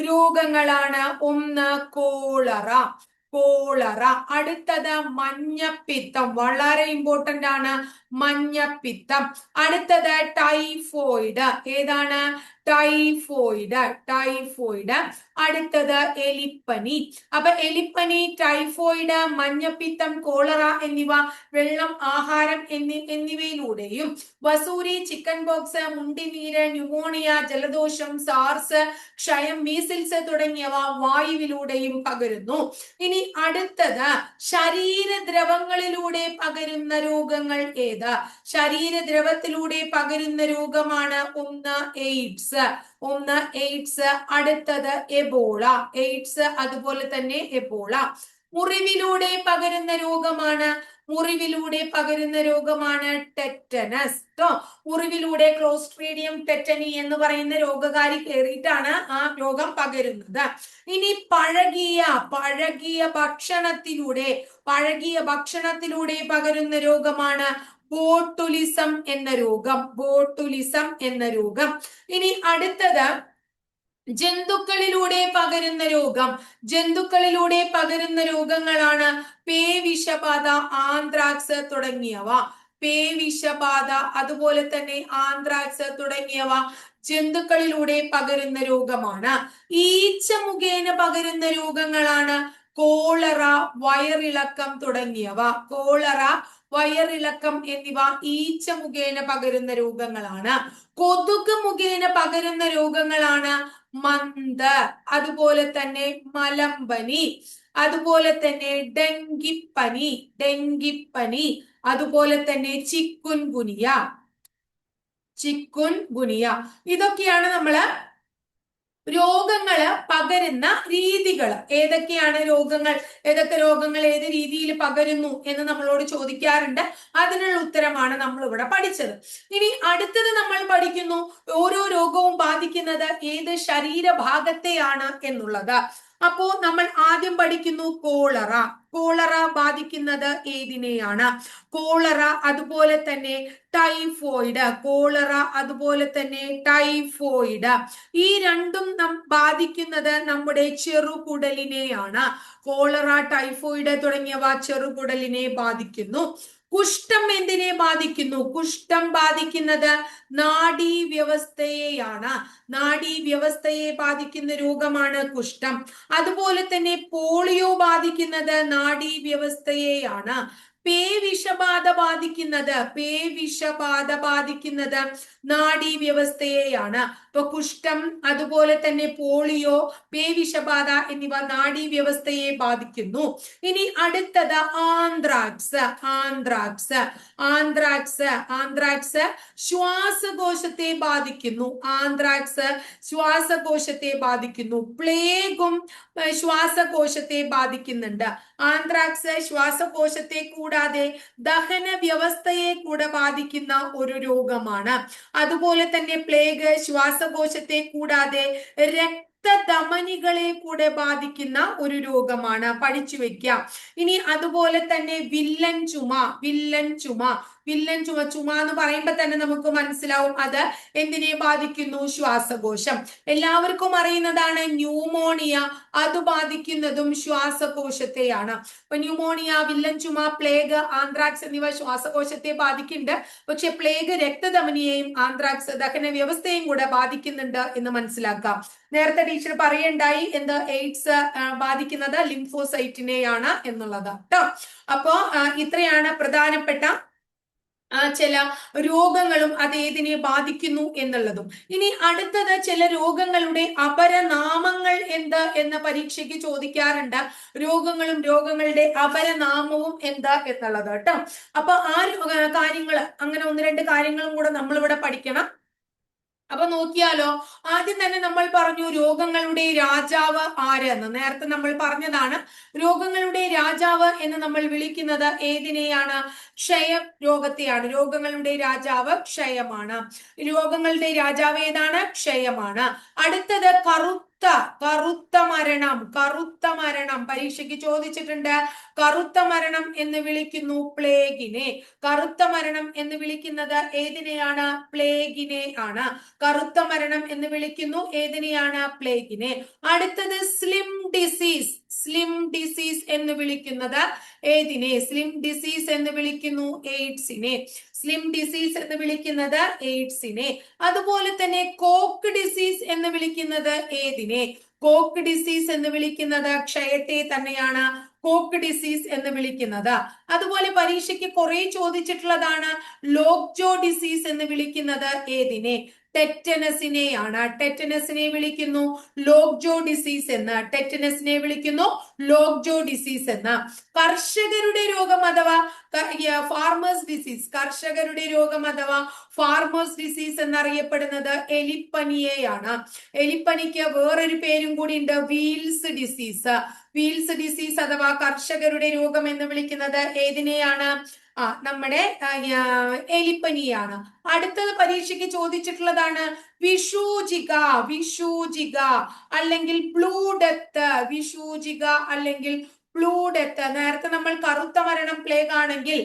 രോഗങ്ങളാണ്. ഒന്ന് കോളറ. കോളറ. അടുത്തത് മഞ്ഞപ്പിത്തം, വളരെ ഇമ്പോർട്ടന്റ് ആണ് മഞ്ഞപ്പിത്തം. അടുത്തത് ടൈഫോയിഡ്. ഏതാണ്? ടൈഫോയിഡ്. ടൈഫോയിഡ്. അടുത്തത് എലിപ്പനി. അപ്പൊ എലിപ്പനി, ടൈഫോയിഡ്, മഞ്ഞപ്പിത്തം, കോളറ എന്നിവ വെള്ളം, ആഹാരം എന്നിവയിലൂടെയും വസൂരി, ചിക്കൻ ബോക്സ്, മുണ്ടിനീര്, ന്യൂമോണിയ, ജലദോഷം, സാർസ്, ക്ഷയം, മീസിൽസ് തുടങ്ങിയവ വായുവിലൂടെയും പകരുന്നു. ഇനി അടുത്തത് ശരീരദ്രവങ്ങളിലൂടെ പകരുന്ന രോഗങ്ങൾ ഏത്? ശരീരദ്രവത്തിലൂടെ പകരുന്ന രോഗമാണ് ഒന്ന് എയ്ഡ്സ്. ഒന്ന് എയ്ഡ്സ്. അടുത്തത് എബോള. എയ്ഡ്സ് അതുപോലെ തന്നെ എബോള. മുറിവിലൂടെ പകരുന്ന രോഗമാണ് ടെറ്റനസ്. മുറിവിലൂടെ ക്ലോസ്ട്രീഡിയം ടെറ്റനി എന്ന് പറയുന്ന രോഗകാരി കയറിയിട്ടാണ് ആ രോഗം പകരുന്നത്. ഇനി പഴകിയ ഭക്ഷണത്തിലൂടെ പകരുന്ന രോഗമാണ് ബോട്ടുലിസം എന്ന രോഗം. ഇനി അടുത്തത് ജന്തുക്കളിലൂടെ പകരുന്ന രോഗങ്ങളാണ് പേവിഷബാധ, ആന്ത്രാക്സ് തുടങ്ങിയവ. പേവിഷബാധ അതുപോലെ തന്നെ ആന്ത്രാക്സ് തുടങ്ങിയവ ജന്തുക്കളിലൂടെ പകരുന്ന രോഗമാണ്. ഈച്ച മുഖേന പകരുന്ന രോഗങ്ങളാണ് കോളറ, വയറിളക്കം തുടങ്ങിയവ. കോളറ, വയറിളക്കം എന്നിവ ഈച്ച മുഖേന പകരുന്ന രോഗങ്ങളാണ്. കൊതുക് മുഖേന പകരുന്ന രോഗങ്ങളാണ് മന്ത്, അതുപോലെ തന്നെ മലമ്പനി, അതുപോലെ തന്നെ ഡെങ്കിപ്പനി, അതുപോലെ തന്നെ ചിക്കുൻ ഗുനിയ. ഇതൊക്കെയാണ് നമ്മള് രോഗങ്ങള് പകരുന്ന രീതികൾ. ഏതൊക്കെ രോഗങ്ങൾ ഏത് രീതിയിൽ പകരുന്നു എന്ന് നമ്മളോട് ചോദിക്കാറുണ്ട്. അതിനുള്ള ഉത്തരമാണ് നമ്മൾ ഇവിടെ പഠിച്ചത്. ഇനി അടുത്തത് നമ്മൾ പഠിക്കുന്നു ഓരോ രോഗവും ബാധിക്കുന്നത് ഏത് ശരീരഭാഗത്തെയാണ് എന്നുള്ളത്. അപ്പോ നമ്മൾ ആദ്യം പഠിക്കുന്നു കോളറ ബാധിക്കുന്നത് ഏതിനെയാണ്? കോളറ അതുപോലെ തന്നെ ടൈഫോയിഡ്. ഈ രണ്ടും ബാധിക്കുന്നത് നമ്മുടെ ചെറുകുടലിനെയാണ്. കോളറ, ടൈഫോയിഡ് തുടങ്ങിയവ ചെറുകുടലിനെ ബാധിക്കുന്നു. കുഷ്ഠം എന്തിനെ ബാധിക്കുന്നു? കുഷ്ഠം ബാധിക്കുന്നത് നാഡീവ്യവസ്ഥയെയാണ്. നാഡീവ്യവസ്ഥയെ ബാധിക്കുന്ന രോഗമാണ് കുഷ്ഠം. അതുപോലെ തന്നെ പോളിയോ ബാധിക്കുന്നത് നാഡീവ്യവസ്ഥയെയാണ്. പേവിഷബാധ ബാധിക്കുന്നത് നാഡീവ്യവസ്ഥയെയാണ്. ഇപ്പൊ കുഷ്ഠം അതുപോലെ തന്നെ പോളിയോ, പേവിഷബാധ എന്നിവ നാഡീവ്യവസ്ഥയെ ബാധിക്കുന്നു. ഇനി അടുത്തത് ആന്ത്രാക്സ് ശ്വാസകോശത്തെ ബാധിക്കുന്നു. പ്ലേഗും ശ്വാസകോശത്തെ ബാധിക്കുന്നുണ്ട്. ആന്ത്രാക്സ് ശ്വാസകോശത്തെ കൂടാതെ ദഹന വ്യവസ്ഥയെ കൂടെ ബാധിക്കുന്ന ഒരു രോഗമാണ്. അതുപോലെ തന്നെ പ്ലേഗ് ശ്വാസകോശത്തെ കൂടാതെ രക്തധമനികളെ കൂടെ ബാധിക്കുന്ന ഒരു രോഗമാണ്. പഠിച്ചു വെക്കാം. ഇനി അതുപോലെ തന്നെ വില്ലൻ ചുമ എന്ന് പറയുമ്പോൾ തന്നെ നമുക്ക് മനസ്സിലാവും അത് എന്തിനെ ബാധിക്കുന്നു? ശ്വാസകോശം. എല്ലാവർക്കും അറിയുന്നതാണ് ന്യൂമോണിയ. അത് ബാധിക്കുന്നതും ശ്വാസകോശത്തെയാണ്. അപ്പൊ ന്യൂമോണിയ, വില്ലൻ ചുമ, പ്ലേഗ്, ആന്ത്രാക്സ് എന്നിവ ശ്വാസകോശത്തെ ബാധിക്കുന്നുണ്ട്. പക്ഷെ പ്ലേഗ് രക്തധമനിയെയും ആന്ത്രാക്സ് ദഹന വ്യവസ്ഥയും കൂടെ ബാധിക്കുന്നുണ്ട് എന്ന് മനസ്സിലാക്കാം. നേരത്തെ ടീച്ചർ പറയണ്ടായി എയ്ഡ്സ് ബാധിക്കുന്നത് ലിംഫോസൈറ്റിനെയാണ് എന്നുള്ളത് കേട്ടോ. അപ്പോ ഇത്രയാണ് പ്രധാനപ്പെട്ട ചില രോഗങ്ങളും അത് ഏതിനെ ബാധിക്കുന്നു എന്നുള്ളതും. ഇനി അടുത്തത് ചില രോഗങ്ങളുടെ അപരനാമങ്ങൾ എന്ത് എന്ന പരീക്ഷയ്ക്ക് ചോദിക്കാറുണ്ട്. രോഗങ്ങളുടെ അപരനാമവും എന്താ എന്നുള്ളത് കേട്ടോ. അപ്പൊ ആ കാര്യങ്ങൾ, അങ്ങനെ 1-2 കാര്യങ്ങളും കൂടെ നമ്മളിവിടെ പഠിക്കണം. അപ്പൊ നോക്കിയാലോ, ആദ്യം തന്നെ നമ്മൾ പറഞ്ഞു രോഗങ്ങളുടെ രാജാവ് ആര് എന്ന്. നേരത്തെ നമ്മൾ പറഞ്ഞതാണ് രോഗങ്ങളുടെ രാജാവ് എന്ന് നമ്മൾ വിളിക്കുന്നത് ഏതിനെയാണ്? രോഗത്തെയാണ്. രോഗങ്ങളുടെ രാജാവ് ക്ഷയമാണ്. രോഗങ്ങളുടെ രാജാവ് ഏതാണ്? ക്ഷയമാണ്. അടുത്തത് കറുത്ത മരണം പരീക്ഷയ്ക്ക് ചോദിച്ചിട്ടുണ്ട്. കറുത്ത മരണം എന്ന് വിളിക്കുന്നു പ്ലേഗിനെ. കറുത്ത മരണം എന്ന് വിളിക്കുന്നത് ഏതിനെയാണ്? പ്ലേഗിനെ ആണ്. കറുത്ത മരണം എന്ന് വിളിക്കുന്നു ഏതിനെയാണ്? പ്ലേഗിനെ. അടുത്തത് സ്ലിം സ്ലിം ഡിസീസ് എന്ന് വിളിക്കുന്നത് ഏതിനെ? സ്ലിം ഡിസീസ് എന്ന് വിളിക്കുന്നു എയ്ഡ്സിനെ. സ്ലിം ഡിസീസ് എന്ന് വിളിക്കുന്നത് എയ്ഡ്സിനെ. അതുപോലെ തന്നെ കോക്ക് ഡിസീസ് എന്ന് വിളിക്കുന്നത് ഏതിനെ? കോക്ക് ഡിസീസ് എന്ന് വിളിക്കുന്നത് ക്ഷയത്തെ തന്നെയാണ് കോക്ക് ഡിസീസ് എന്ന് വിളിക്കുന്നത്. അതുപോലെ പരീക്ഷയ്ക്ക് കുറെ ചോദിച്ചിട്ടുള്ളതാണ് ലോക്ജോ ഡിസീസ് എന്ന് വിളിക്കുന്നത് ഏതിനെ? ടെറ്റനസിനെയാണ്. ടെറ്റനസിനെ വിളിക്കുന്നു ലോക്ജോ ഡിസീസ് എന്ന്. ടെറ്റനസിനെ വിളിക്കുന്നു ലോക്ജോ ഡിസീസ് എന്ന്. കർഷകരുടെ രോഗം അഥവാ ഫാർമേഴ്സ് ഡിസീസ്, കർഷകരുടെ രോഗം അഥവാ ഫാർമേഴ്സ് ഡിസീസ് എന്നറിയപ്പെടുന്നത് എലിപ്പനിയെയാണ്. എലിപ്പനിക്ക് വേറൊരു പേരും കൂടി ഉണ്ട്, വീൽസ് ഡിസീസ്. വീൽസ് ഡിസീസ് അഥവാ കർഷകരുടെ രോഗം എന്ന് വിളിക്കുന്നത് ഏതിനെയാണ്? നമ്മുടെ എലിപ്പനിയാണ്. അടുത്തത് പരീക്ഷയ്ക്ക് ചോദിച്ചിട്ടുള്ളതാണ് വിഷൂജിക. വിഷൂജിക അല്ലെങ്കിൽ ബ്ലൂ ഡെത്ത്. വിഷൂജിക അല്ലെങ്കിൽ ബ്ലൂ ഡെത്ത്. നേരത്തെ നമ്മൾ കറുത്ത മരണം പ്ലേഗ് ആണെങ്കിൽ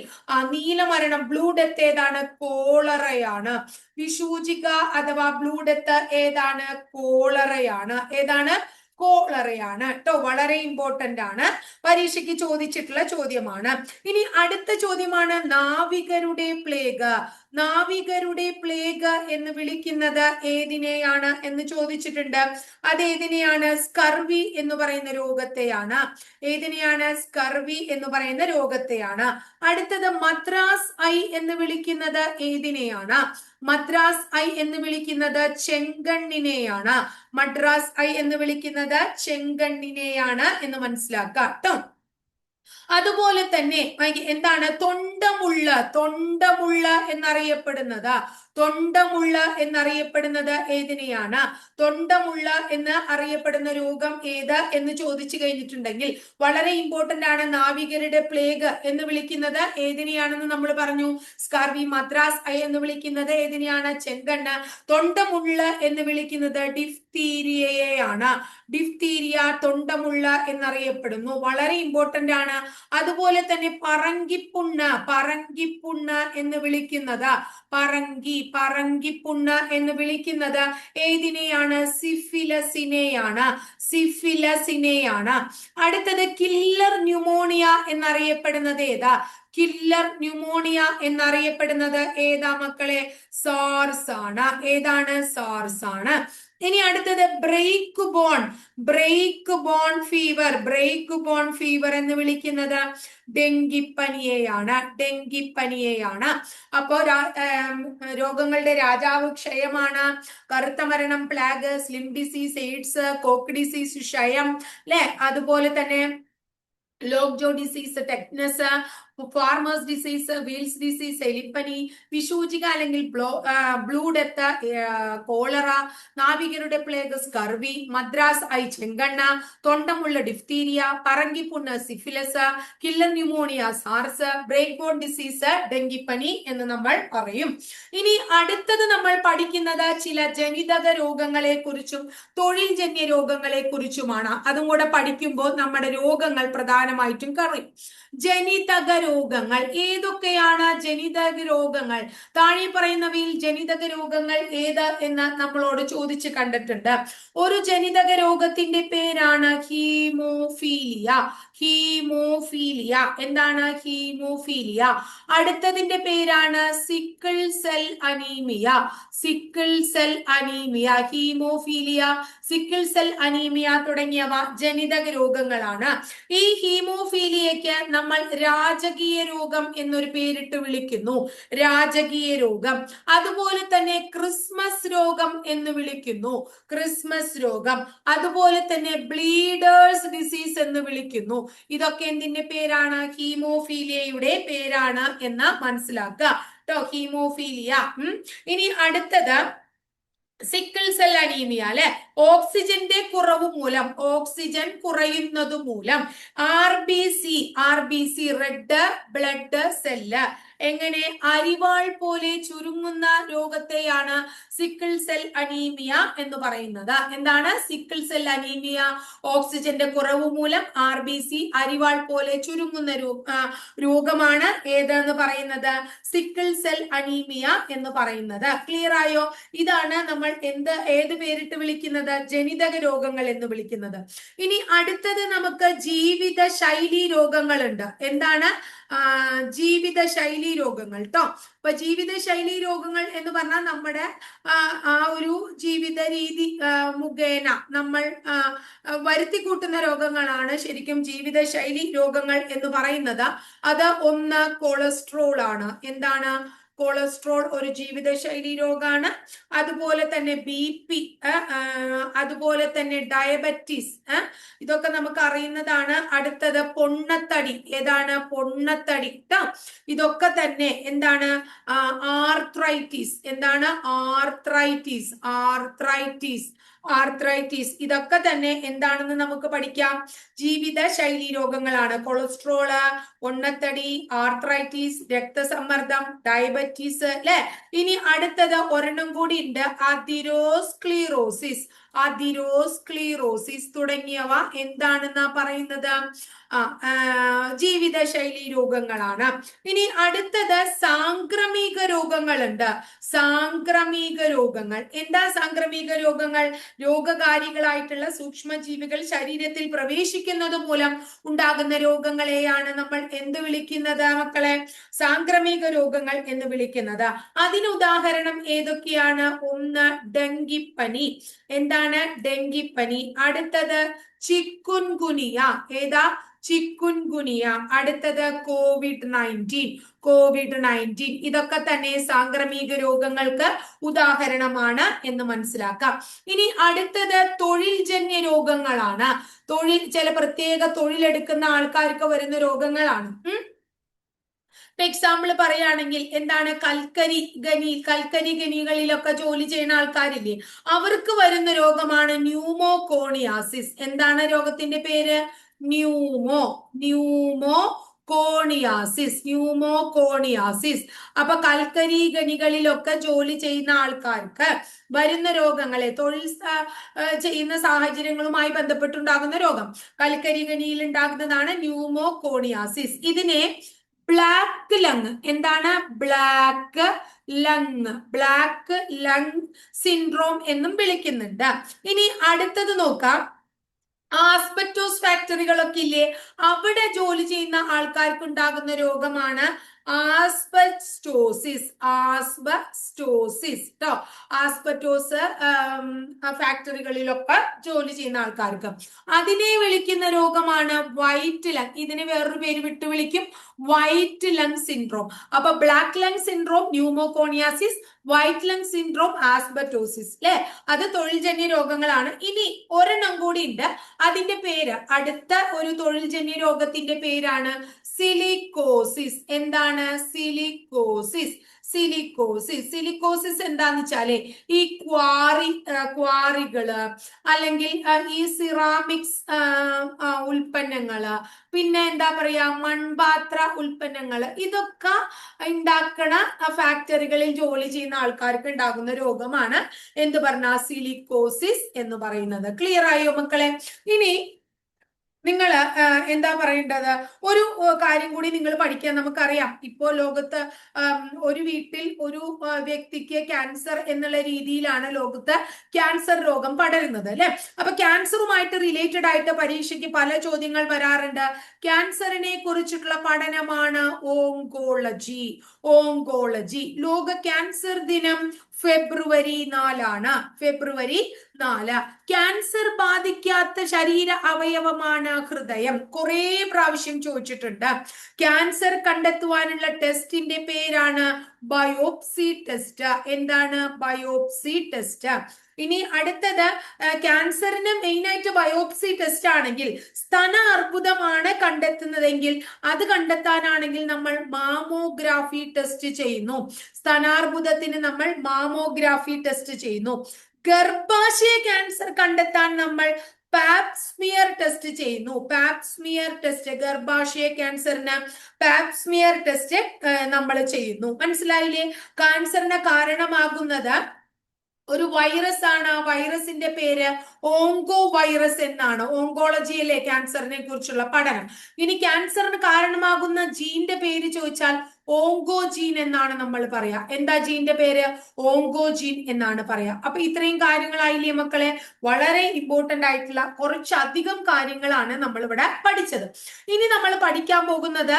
നീല മരണം ബ്ലൂ ഡെത്ത് ഏതാണ്? കോളറയാണ്. വിഷൂജിക അഥവാ ബ്ലൂ ഡെത്ത് ഏതാണ്? കോളറയാണ്. ഏതാണ്? കോളറയാണ് കേട്ടോ. വളരെ ഇമ്പോർട്ടന്റ് ആണ്, പരീക്ഷയ്ക്ക് ചോദിച്ചിട്ടുള്ള ചോദ്യമാണ്. ഇനി അടുത്ത ചോദ്യമാണ് നാവികരുടെ പ്ലേഗ്. നാവികരുടെ പ്ലേഗ് എന്ന് വിളിക്കുന്നത് ഏതിനെയാണ് എന്ന് ചോദിച്ചിട്ടുണ്ട്. അതേതിനെയാണ്? സ്കർവി എന്ന് പറയുന്ന രോഗത്തെയാണ്. ഏതിനെയാണ്? സ്കർവി എന്ന് പറയുന്ന രോഗത്തെയാണ്. അടുത്തത് മദ്രാസ് ഐ എന്ന് വിളിക്കുന്നത് ഏതിനെയാണ്? മദ്രാസ് ഐ എന്ന് വിളിക്കുന്നത് ചെങ്കണ്ണിനെയാണ്. മദ്രാസ് ഐ എന്ന് വിളിക്കുന്നത് ചെങ്കണ്ണിനെയാണ് എന്ന് മനസ്സിലാക്കാം കേട്ടോ. അതുപോലെ തന്നെ എന്താണ് തൊണ്ടമുള്ള? തൊണ്ടമുള്ള എന്നറിയപ്പെടുന്നത്, തൊണ്ടമുള്ള എന്നറിയപ്പെടുന്നത് ഏതിനെയാണ്? തൊണ്ടമുള്ള എന്ന് അറിയപ്പെടുന്ന രോഗം ഏത് എന്ന് ചോദിച്ചു കഴിഞ്ഞിട്ടുണ്ടെങ്കിൽ വളരെ ഇമ്പോർട്ടന്റ് ആണ്. നാവികരുടെ പ്ലേഗ് എന്ന് വിളിക്കുന്നത് ഏതിനെയാണെന്ന് നമ്മൾ പറഞ്ഞു, സ്കാർവി. മദ്രാസ് ഐ എന്ന് വിളിക്കുന്നത് ഏതിനെയാണ്? ചെങ്കണ്ണ്. തൊണ്ടമുള്ള എന്ന് വിളിക്കുന്നത് ഡിഫ്തീരിയയെയാണ്. ഡിഫ്തീരിയ തൊണ്ടമുള്ള എന്നറിയപ്പെടുന്നു. വളരെ ഇമ്പോർട്ടന്റ് ആണ്. അതുപോലെ തന്നെ പറങ്കിപ്പുണ്ണ്. പറങ്കിപ്പുണ്ണ് എന്ന് വിളിക്കുന്നത്, പറങ്കിപ്പുണ്ണ് എന്ന് വിളിക്കുന്നത് ഏതിനെയാണ്? സിഫിലസിനെയാണ്. സിഫിലസിനെയാണ്. അടുത്തത് കില്ലർ ന്യൂമോണിയ എന്നറിയപ്പെടുന്നത് ഏതാ? കില്ലർ ന്യൂമോണിയ എന്നറിയപ്പെടുന്നത് ഏതാ മക്കളെ? സാർസ് ആണ്. ഏതാണ്? സാർസ് ആണ്. ഇനി അടുത്തത് break bone. Break bone fever. Break bone fever എന്ന് വിളിക്കുന്നത് ഡെങ്കിപ്പനിയെയാണ്. ഡെങ്കിപ്പനിയെയാണ്. അപ്പോ രോഗങ്ങളുടെ രാജാവ് ക്ഷയമാണ്. കറുത്ത മരണം plague, slim disease AIDS, Koch disease ക്ഷയം അല്ലെ. അതുപോലെ തന്നെ lockjaw disease tetanus, farmers disease Weil's disease എലിപ്പനി, വിഷൂചിക അല്ലെങ്കിൽ ബ്ലൂ ഡെത്ത് കോളറ, നാവികരുടെ പ്ലേഗ് സ്കർവി, മദ്രാസ് ഐ ചെങ്കണ്ണ, തൊണ്ടമുള്ള ഡിഫ്തീരിയ, പറങ്കിപ്പുണ്ണ് syphilis, killer pneumonia SARS, break bone disease ഡെങ്കിപ്പനി എന്ന് നമ്മൾ പറയും. ഇനി അടുത്തത് നമ്മൾ പഠിക്കുന്നത് ചില ജനിതക രോഗങ്ങളെ കുറിച്ചും തൊഴിൽജന്യ രോഗങ്ങളെ കുറിച്ചുമാണ്. അതും കൂടെ പഠിക്കുമ്പോൾ നമ്മുടെ രോഗങ്ങൾ പ്രധാനമായിട്ടും കഴിയും. ജനിതക രോഗങ്ങൾ ഏതൊക്കെയാണ്? ജനിതക രോഗങ്ങൾ താഴെ പറയുന്നവയിൽ ജനിതക രോഗങ്ങൾ ഏത് എന്ന് നമ്മളോട് ചോദിച്ചു കണ്ടിട്ടുണ്ട്. ഒരു ജനിതക രോഗത്തിന്റെ പേരാണ് ഹീമോഫീലിയ. ഹീമോഫീലിയ. എന്താണ്? ഹീമോഫീലിയ. അടുത്തതിന്റെ പേരാണ് sickle cell anaemia. Sickle cell anaemia. Haemophilia, sickle cell anaemia തുടങ്ങിയവ ജനിതക രോഗങ്ങളാണ്. ഈ ഹീമോഫീലിയയ്ക്ക് നമ്മൾ രാജകീയ രോഗം എന്നൊരു പേരിട്ട് വിളിക്കുന്നു. രാജകീയ രോഗം. അതുപോലെ തന്നെ ക്രിസ്മസ് രോഗം എന്ന് വിളിക്കുന്നു. ക്രിസ്മസ് രോഗം. അതുപോലെ തന്നെ ബ്ലീഡേഴ്സ് ഡിസീസ് എന്ന് വിളിക്കുന്നു. ഇതൊക്കെ എന്തിന്റെ പേരാണ്? ഹീമോഫീലിയയുടെ പേരാണ് എന്ന് മനസ്സിലാക്കുക ട്ടോ. ഹീമോഫീലിയ. ഇനി അടുത്തത് സിക്കിൾ സെൽ അനീമിയ അല്ലെ. ഓക്സിജന്റെ കുറവ് മൂലം, ഓക്സിജൻ കുറയുന്നത് മൂലം RBC റെഡ് ബ്ലഡ് സെല്ല് എങ്ങനെ അരിവാൾ പോലെ ചുരുങ്ങുന്ന രോഗത്തെയാണ് സിക്കിൾ സെൽ അനീമിയ എന്ന് പറയുന്നത്. എന്താണ് സിക്കിൾ സെൽ അനീമിയ? ഓക്സിജന്റെ കുറവ് മൂലം RBC അരിവാൾ പോലെ ചുരുങ്ങുന്ന രോഗമാണ് ഏതെന്ന് പറയുന്നത്? സിക്കിൾ സെൽ അനീമിയ എന്ന് പറയുന്നത്. ക്ലിയർ ആയോ? ഇതാണ് നമ്മൾ ഏത് പേരിട്ട് വിളിക്കുന്നത്? വിളിക്കുന്നത്? ജനിതക രോഗങ്ങൾ എന്ന് വിളിക്കുന്നത്. ഇനി അടുത്തത് നമുക്ക് ജീവിത ശൈലി രോഗങ്ങളുണ്ട്. എന്താണ്? ജീവിത ശൈലി രോഗങ്ങൾ ട്ടോ. അപ്പൊ ജീവിത ശൈലി രോഗങ്ങൾ എന്ന് പറഞ്ഞാൽ നമ്മുടെ ആ ഒരു ജീവിത രീതി മുഖേന നമ്മൾ വരുത്തി കൂട്ടുന്ന രോഗങ്ങളാണ് ശരിക്കും ജീവിത ശൈലി രോഗങ്ങൾ എന്ന് പറയുന്നത്. അത് ഒന്ന് കൊളസ്ട്രോൾ ആണ്. എന്താണ്? കൊളസ്ട്രോൾ ഒരു ജീവിതശൈലി രോഗമാണ്. അതുപോലെ തന്നെ BP, അതുപോലെ തന്നെ ഡയബറ്റീസ്, ഇതൊക്കെ നമുക്ക് അറിയുന്നതാണ്. അടുത്തത് പൊണ്ണത്തടി. ഏതാണ്? പൊണ്ണത്തടി ട്ടോ. ഇതൊക്കെ തന്നെ എന്താണ്? ആർത്രൈറ്റിസ്. എന്താണ്? ആർത്രൈറ്റിസ്. ആർത്രൈറ്റിസ്. ആർത്രൈറ്റിസ്. ഇതൊക്കെ തന്നെ എന്താണെന്ന് നമുക്ക് പഠിക്കാം. ജീവിത ശൈലി രോഗങ്ങളാണ്. കൊളസ്ട്രോള്, പൊണ്ണത്തടി, ആർത്രൈറ്റിസ്, രക്തസമ്മർദ്ദം, ഡയബറ്റീസ് അല്ലെ. ഇനി അടുത്തത് ഒരെണ്ണം കൂടി ഉണ്ട്, അതിരോസ്ക്ലീറോസിസ്. അതിരോസ്ക്ലീറോസിസ് തുടങ്ങിയവ എന്താണെന്നാ പറയുന്നത്? ജീവിതശൈലി രോഗങ്ങളാണ്. ഇനി അടുത്തത് സാംക്രമിക രോഗങ്ങളുണ്ട്. സാംക്രമിക രോഗങ്ങൾ. എന്താ സാംക്രമിക രോഗങ്ങൾ? രോഗകാരികളായിട്ടുള്ള സൂക്ഷ്മജീവികൾ ശരീരത്തിൽ പ്രവേശിക്കുന്നത് മൂലം ഉണ്ടാകുന്ന രോഗങ്ങളെയാണ് നമ്മൾ എന്ത് വിളിക്കുന്നത് മക്കളെ? സാംക്രമിക രോഗങ്ങൾ എന്ന് വിളിക്കുന്നത്. അതിന് ഉദാഹരണം ഏതൊക്കെയാണ്? ഒന്ന് ഡെങ്കിപ്പനി. എന്താണ്? ഡെങ്കിപ്പനി. അടുത്തത് ചിക്കുൻഗുനിയ. ഏതാ? ചിക്കുൻഗുനിയ. അടുത്തത് COVID-19. COVID-19. ഇതൊക്കെ തന്നെ സാംക്രമിക രോഗങ്ങൾക്ക് ഉദാഹരണമാണ് എന്ന് മനസ്സിലാക്കാം. ഇനി അടുത്തത് തൊഴിൽജന്യ രോഗങ്ങളാണ്. ചില പ്രത്യേക തൊഴിലെടുക്കുന്ന ആൾക്കാർക്ക് വരുന്ന രോഗങ്ങളാണ്. എക്സാമ്പിൾ പറയുകയാണെങ്കിൽ എന്താണ്? കൽക്കരി ഖനികളിലൊക്കെ ജോലി ചെയ്യുന്ന ആൾക്കാരില്ലേ, അവർക്ക് വരുന്ന രോഗമാണ് ന്യൂമോകോണിയാസിസ്. എന്താണ് രോഗത്തിന്റെ പേര്? ന്യൂമോകോണിയാസിസ്. ന്യൂമോകോണിയാസിസ്. അപ്പൊ കൽക്കരി ഖനികളിലൊക്കെ ജോലി ചെയ്യുന്ന ആൾക്കാർക്ക് വരുന്ന രോഗങ്ങളെ, തൊഴിൽ ചെയ്യുന്ന സാഹചര്യങ്ങളുമായി ബന്ധപ്പെട്ടുണ്ടാകുന്ന രോഗം, കൽക്കരി ഖനിയിൽ ഉണ്ടാകുന്നതാണ് ന്യൂമോകോണിയാസിസ്. ഇതിനെ ബ്ലാക്ക് ലങ്. എന്താണ്? ബ്ലാക്ക് ലങ് സിൻഡ്രോം എന്നും വിളിക്കുന്നുണ്ട്. ഇനി അടുത്തത് നോക്കാം. ആസ്ബറ്റോസ് ഫാക്ടറികളൊക്കെ ഇല്ലേ, അവിടെ ജോലി ചെയ്യുന്ന ആൾക്കാർക്ക് ഉണ്ടാകുന്ന രോഗമാണ് ആസ്ബസ്റ്റോസിസ്. ആസ്ബസ്റ്റോസിസ് ട്ടോ. ആസ്ബറ്റോസ് ഫാക്ടറികളിലൊക്കെ ജോലി ചെയ്യുന്ന ആൾക്കാർക്ക് അതിനെ വിളിക്കുന്ന രോഗമാണ് വൈറ്റ് ലങ്. ഇതിന് വേറൊരു പേര് വിട്ടു വിളിക്കും, വൈറ്റ് ലങ് സിൻഡ്രോം. അപ്പൊ black lung syndrome pneumoconiosis, white lung syndrome asbestosis അല്ലെ. അത് തൊഴിൽജന്യ രോഗങ്ങളാണ്. ഇനി ഒരെണ്ണം കൂടി ഉണ്ട്, അതിന്റെ പേര്, അടുത്ത ഒരു തൊഴിൽജന്യ രോഗത്തിന്റെ പേരാണ് സിലിക്കോസിസ്. എന്താണ്? സിലിക്കോസിസ്. സിലിക്കോസിസ് എന്താന്ന് വെച്ചാല് ഈ ക്വാറികള് അല്ലെങ്കിൽ ഈ സിറാമിക്സ് ഉൽപ്പന്നങ്ങള്, പിന്നെ എന്താ പറയാ മൺപാത്ര ഉൽപ്പന്നങ്ങള്, ഇതൊക്കെ ഉണ്ടാക്കണ ഫാക്ടറികളിൽ ജോലി ചെയ്യുന്ന ആൾക്കാർക്ക് ഉണ്ടാകുന്ന രോഗമാണ് എന്ത് പറഞ്ഞ സിലിക്കോസിസ് എന്ന് പറയുന്നത്. ക്ലിയർ ആയോ മക്കളെ? ഇനി നിങ്ങൾ എന്താ പറയേണ്ടത്? ഒരു കാര്യം കൂടി നിങ്ങൾ പഠിക്കാൻ. നമുക്കറിയാം ഇപ്പോ ലോകത്ത് ഒരു വീട്ടിൽ ഒരു വ്യക്തിക്ക് ക്യാൻസർ എന്നുള്ള രീതിയിലാണ് ലോകത്ത് ക്യാൻസർ രോഗം പടരുന്നത് അല്ലെ. അപ്പൊ ക്യാൻസറുമായിട്ട് റിലേറ്റഡ് ആയിട്ട് പരീക്ഷയ്ക്ക് പല ചോദ്യങ്ങൾ വരാറുണ്ട്. ക്യാൻസറിനെ കുറിച്ചിട്ടുള്ള പഠനമാണ് ഓങ്കോളജി. ലോക ക്യാൻസർ ദിനം ഫെബ്രുവരി 4 ഫെബ്രുവരി 4. ക്യാൻസർ ബാധിക്കാത്ത ശരീര അവയവമാണ് ഹൃദയം. കുറെ പ്രാവശ്യം ചോദിച്ചിട്ടുണ്ട്. ക്യാൻസർ കണ്ടെത്തുവാനുള്ള ടെസ്റ്റിന്റെ പേരാണ് ബയോപ്സി ടെസ്റ്റ്. എന്താണ്? Biopsy test. ഇനി അടുത്തത് ക്യാൻസറിന് മെയിൻ ആയിട്ട് ബയോപ്സി ടെസ്റ്റ് ആണെങ്കിൽ, സ്തന അർബുദമാണ് കണ്ടെത്തുന്നതെങ്കിൽ അത് കണ്ടെത്താനാണെങ്കിൽ നമ്മൾ മാമോഗ്രാഫി ടെസ്റ്റ് ചെയ്യുന്നു. സ്തനാർബുദത്തിന് നമ്മൾ മാമോഗ്രാഫി ടെസ്റ്റ് ചെയ്യുന്നു. ഗർഭാശയ ക്യാൻസർ കണ്ടെത്താൻ നമ്മൾ പാപ്സ്മിയർ ടെസ്റ്റ് ചെയ്യുന്നു. പാപ്സ്മിയർ ടെസ്റ്റ്, ഗർഭാശയ ക്യാൻസറിന് പാപ്സ്മിയർ ടെസ്റ്റ് നമ്മൾ ചെയ്യുന്നു. മനസ്സിലായില്ലേ? ക്യാൻസറിന് കാരണമാകുന്നത് ഒരു വൈറസ് ആണ്. ആ വൈറസിന്റെ പേര് ഓങ്കോ വൈറസ് എന്നാണ്. ഓങ്കോളജിയിലെ ക്യാൻസറിനെ കുറിച്ചുള്ള പഠനം. ഇനി ക്യാൻസറിന് കാരണമാകുന്ന ജീന്റെ പേര് ചോദിച്ചാൽ ഓങ്കോജീൻ എന്നാണ് നമ്മൾ പറയാ. എന്താ ജീന്റെ പേര്? ഓങ്കോജീൻ എന്നാണ് പറയാ. അപ്പൊ ഇത്രയും കാര്യങ്ങളായില്ലേ മക്കളെ? വളരെ ഇമ്പോർട്ടന്റ് ആയിട്ടുള്ള കുറച്ചധികം കാര്യങ്ങളാണ് നമ്മൾ ഇവിടെ പഠിച്ചത്. ഇനി നമ്മൾ പഠിക്കാൻ പോകുന്നത്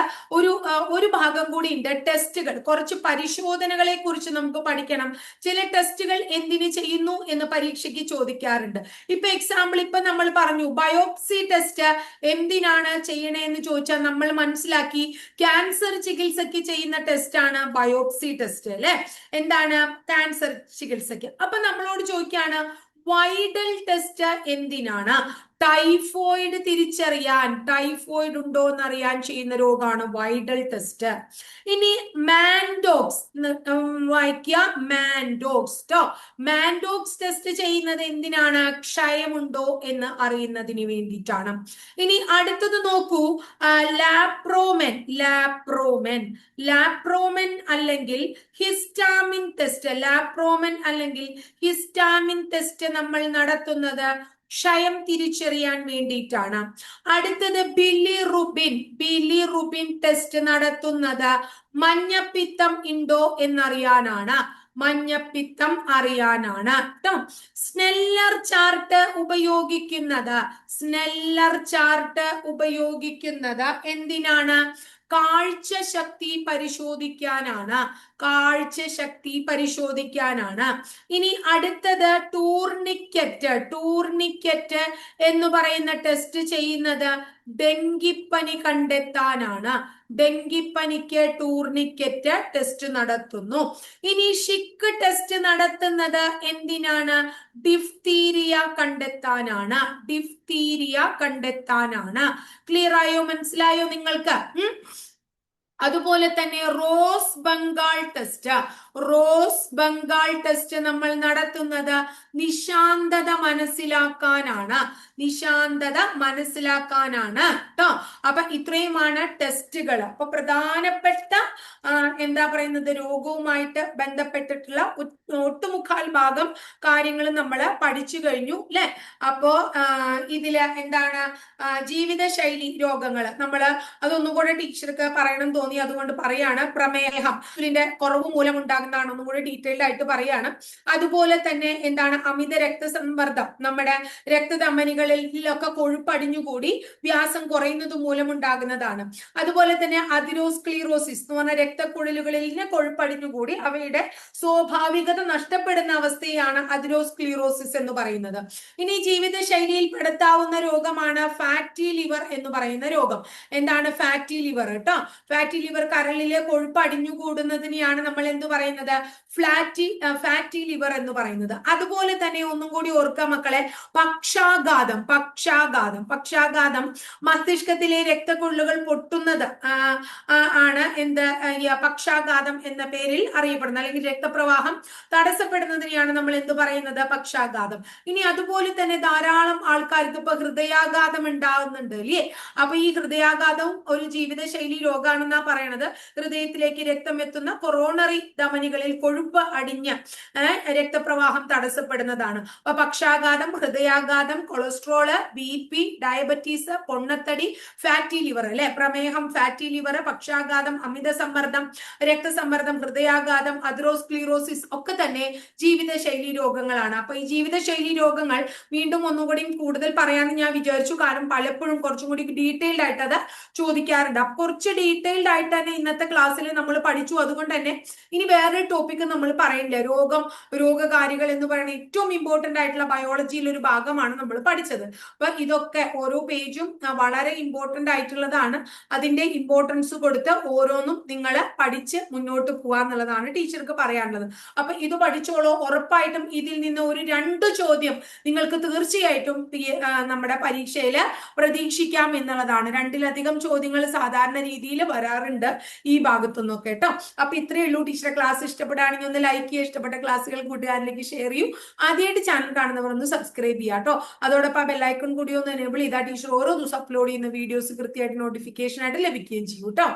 ഒരു ഭാഗം കൂടി ഉണ്ട്, ടെസ്റ്റുകൾ. കുറച്ച് പരിശോധനകളെ കുറിച്ച് നമുക്ക് പഠിക്കണം. ചില ടെസ്റ്റുകൾ എന്തിനു ചെയ്യുന്നു എന്ന് പരീക്ഷയ്ക്ക് ചോദിക്കാറുണ്ട്. ഇപ്പൊ എക്സാമ്പിൾ ഇപ്പൊ നമ്മൾ പറഞ്ഞു ബയോപ്സി ടെസ്റ്റ് എന്തിനാണ് ചെയ്യണേ എന്ന് ചോദിച്ചാൽ നമ്മൾ മനസ്സിലാക്കി ക്യാൻസർ ചികിത്സയ്ക്ക് ചെയ്യുന്ന ടെസ്റ്റ് ആണ് ബയോപ്സി ടെസ്റ്റ് അല്ലെ. എന്താണ്? ക്യാൻസർ ചികിത്സയ്ക്ക്. അപ്പൊ നമ്മളോട് ചോദിക്കാണ് വൈഡൽ ടെസ്റ്റ് എന്തിനാണ്? ടൈഫോയിഡ് തിരിച്ചറിയാൻ, ടൈഫോയിഡ് ഉണ്ടോ എന്നറിയാൻ ചെയ്യുന്ന രോഗമാണ് വൈഡൽ ടെസ്റ്റ്. ഇനി മാൻഡോക്സ് വായിക്കുക, മാൻഡോക്സ് ട്ടോ. മാൻഡോക്സ് ടെസ്റ്റ് ചെയ്യുന്നത് എന്തിനാണ്? ക്ഷയമുണ്ടോ എന്ന് അറിയുന്നതിന് വേണ്ടിയിട്ടാണ്. ഇനി അടുത്തത് നോക്കൂ, ലാപ്രോമെൻ. ലാപ്രോമെൻ ലാപ്രോമെൻ അല്ലെങ്കിൽ ഹിസ്റ്റാമിൻ ടെസ്റ്റ്. ലാപ്രോമെൻ അല്ലെങ്കിൽ ഹിസ്റ്റാമിൻ ടെസ്റ്റ് നമ്മൾ നടത്തുന്നത് ക്ഷയം തിരിച്ചറിയാൻ വേണ്ടിയിട്ടാണ്. അടുത്തത് ബിലിറുബിൻ. ബിലിറുബിൻ ടെസ്റ്റ് നടത്തുന്നത് മഞ്ഞപ്പിത്തം ഉണ്ടോ എന്നറിയാനാണ്. മഞ്ഞപ്പിത്തം അറിയാനാണ് ട്ടോ. സ്നെല്ലർ ചാർട്ട് ഉപയോഗിക്കുന്നത്, സ്നെല്ലർ ചാർട്ട് ഉപയോഗിക്കുന്നത് എന്തിനാണ്? കാഴ്ച ശക്തി പരിശോധിക്കാനാണ്. കാഴ്ച ശക്തി പരിശോധിക്കാനാണ്. ഇനി അടുത്തത് ടൂർണിക്കറ്റ്. ടൂർണിക്കറ്റ് എന്ന് പറയുന്ന ടെസ്റ്റ് ചെയ്യുന്നത് ഡെങ്കിപ്പനി കണ്ടെത്താനാണ്. ഡെങ്കിപ്പനിക്ക് ടൂർണിക്കറ്റ് ടെസ്റ്റ് നടത്തുന്നു. ഇനി ഷിക്ക് ടെസ്റ്റ് നടത്തുന്നത് എന്തിനാണ്? ഡിഫ്തീരിയ കണ്ടെത്താനാണ്. ഡിഫ്തീരിയ കണ്ടെത്താനാണ്. ക്ലിയർ ആയോ? മനസ്സിലായോ നിങ്ങൾക്ക്? അതുപോലെ തന്നെ rose Bengal test. Rose Bengal test നമ്മൾ നടത്തുന്നത് നിശാന്തത മനസ്സിലാക്കാനാണ്. നിശാന്തത മനസ്സിലാക്കാനാണ് ട്ടോ. അപ്പൊ ഇത്രയുമാണ് ടെസ്റ്റുകൾ. അപ്പൊ പ്രധാനപ്പെട്ട എന്താ പറയുന്നത്, രോഗവുമായിട്ട് ബന്ധപ്പെട്ടിട്ടുള്ള ഒട്ടുമുക്കാൽ ഭാഗം കാര്യങ്ങൾ നമ്മൾ പഠിച്ചു കഴിഞ്ഞു അല്ലെ. അപ്പോ ഇതില് എന്താണ് ജീവിതശൈലി രോഗങ്ങൾ നമ്മൾ അതൊന്നുകൂടെ ടീച്ചർക്ക് പറയണം തോന്നി, അതുകൊണ്ട് പറയാണ്. പ്രമേഹം, ഇതിന്റെ കുറവ് മൂലം ഉണ്ടാകുന്നതാണ്, ഒന്നും കൂടെ ഡീറ്റെയിൽഡ് ആയിട്ട് പറയാണ്. അതുപോലെ തന്നെ എന്താണ് അമിത രക്തസമ്മർദ്ദം, നമ്മുടെ രക്തധമനികളിലൊക്കെ കൊഴുപ്പടിഞ്ഞുകൂടി വ്യാസം കുറയുന്നത് മൂലം ഉണ്ടാകുന്നതാണ്. അതുപോലെ തന്നെ അതിരോസ്ക്ലീറോസിസ് എന്ന് പറഞ്ഞ രക്തക്കുഴലുകളിൽ കൊഴുപ്പടിഞ്ഞുകൂടി അവയുടെ സ്വാഭാവികത നഷ്ടപ്പെടുന്ന അവസ്ഥയാണ് അതിരോസ്ക്ലീറോസിസ് എന്ന് പറയുന്നത്. ഇനി ജീവിതശൈലിയിൽ പെടുത്താവുന്ന രോഗമാണ് ഫാറ്റി ലിവർ എന്ന് പറയുന്ന രോഗം. എന്താണ് ഫാറ്റി ലിവർ കേട്ടോ? ഫാറ്റി ലിവർ കരളിലെ കൊഴുപ്പ് അടിഞ്ഞുകൂടുന്നതിനെയാണ് നമ്മൾ എന്ത് പറയുന്നത്? ഫാറ്റി ലിവർ എന്ന് പറയുന്നത്. അതുപോലെ തന്നെ ഒന്നും കൂടി ഓർക്കുക മക്കളെ, പക്ഷാഘാതം. പക്ഷാഘാതം പക്ഷാഘാതം മസ്തിഷ്കത്തിലെ രക്തക്കൊള്ളുകൾ പൊട്ടുന്നത് ആണ് എന്ത് പക്ഷാഘാതം എന്ന പേരിൽ അറിയപ്പെടുന്നത്, അല്ലെങ്കിൽ രക്തപ്രവാഹം തടസ്സപ്പെടുന്നതിനെയാണ് നമ്മൾ എന്ത് പറയുന്നത്? പക്ഷാഘാതം. ഇനി അതുപോലെ തന്നെ ധാരാളം ആൾക്കാർക്ക് ഇപ്പൊ ഹൃദയാഘാതം ഉണ്ടാകുന്നുണ്ട് അല്ലേ. അപ്പൊ ഈ ഹൃദയാഘാതവും ഒരു ജീവിതശൈലി രോഗമാണെന്നാ പറയണത്. ഹൃദയത്തിലേക്ക് രക്തം എത്തുന്ന കൊറോണറി ധമനികളിൽ കൊഴുപ്പ് അടിഞ്ഞ് രക്തപ്രവാഹം തടസ്സപ്പെടുന്നതാണ്. അപ്പൊ പക്ഷാഘാതം, ഹൃദയാഘാതം, കൊളസ്ട്രോള്, BP, ഡയബറ്റീസ്, പൊണ്ണത്തടി, ഫാറ്റി ലിവർ അല്ലെ. പ്രമേഹം, ഫാറ്റി ലിവർ, പക്ഷാഘാതം, അമിത സമ്മർദ്ദം, രക്തസമ്മർദ്ദം, ഹൃദയാഘാതം, അതിറോസ്ക്ലീറോസിസ് ഒക്കെ തന്നെ ജീവിതശൈലി രോഗങ്ങളാണ്. അപ്പൊ ഈ ജീവിതശൈലി രോഗങ്ങൾ വീണ്ടും ഒന്നുകൂടി കൂടുതൽ പറയാമെന്ന് ഞാൻ വിചാരിച്ചു. കാരണം പലപ്പോഴും കുറച്ചും കൂടി ഡീറ്റെയിൽഡ് ആയിട്ട് അത് ചോദിക്കാറുണ്ട്. അപ്പൊ കുറച്ച് ഡീറ്റെയിൽഡ് ആയിട്ട് തന്നെ ഇന്നത്തെ ക്ലാസ്സിൽ നമ്മൾ പഠിച്ചു. അതുകൊണ്ട് തന്നെ ഇനി വേറൊരു ടോപ്പിക് നമ്മൾ പറയില്ല. രോഗകാരികൾ എന്ന് പറയുന്ന ഏറ്റവും ഇമ്പോർട്ടന്റ് ആയിട്ടുള്ള ബയോളജിയിൽ ഒരു ഭാഗമാണ് നമ്മൾ പഠിച്ചത്. അപ്പൊ ഇതൊക്കെ ഓരോ പേജും വളരെ ഇമ്പോർട്ടന്റ് ആയിട്ടുള്ളതാണ്. അതിന്റെ ഇമ്പോർട്ടൻസ് കൊടുത്ത് ഓരോന്നും നിങ്ങൾ പഠിച്ച് മുന്നോട്ട് പോവാന്നുള്ളതാണ് ടീച്ചർക്ക് പറയാനുള്ളത്. അപ്പൊ ഇത് പഠിച്ചോളൂ. ഉറപ്പായിട്ടും ഇതിൽ നിന്ന് ഒരു 2 ചോദ്യം നിങ്ങൾക്ക് തീർച്ചയായിട്ടും നമ്മുടെ പരീക്ഷയിൽ പ്രതീക്ഷിക്കാം എന്നുള്ളതാണ്. 2-ലധികം ചോദ്യങ്ങൾ സാധാരണ രീതിയിൽ വരാറുണ്ട് ഈ ഭാഗത്തുനിന്നൊക്കെ കേട്ടോ. അപ്പൊ ഇത്രയേ ഉള്ളൂ. ടീച്ചറെ ക്ലാസ് ഇഷ്ടപ്പെടുകയാണെങ്കിൽ ഒന്ന് ലൈക്ക് ചെയ്യുക, ഇഷ്ടപ്പെട്ട ക്ലാസ്സുകൾ കൂട്ടുകാരിലേക്ക് ഷെയർ ചെയ്യൂ. ആദ്യമായിട്ട് ചാനൽ കാണുന്നവർ ഒന്ന് സബ്സ്ക്രൈബ് ചെയ്യുക കേട്ടോ. അതോടൊപ്പം ബെല്ലൈക്കൺ കൂടി ഒന്ന് എനേബിൾ ചെയ്താൽ ടീച്ചർ ഓരോ ദിവസം അപ്ലോഡ് ചെയ്യുന്ന വീഡിയോസ് കൃത്യമായിട്ട് നോട്ടിഫിക്കേഷൻ ആയിട്ട് ലഭിക്കുകയും ചെയ്യും കേട്ടോ.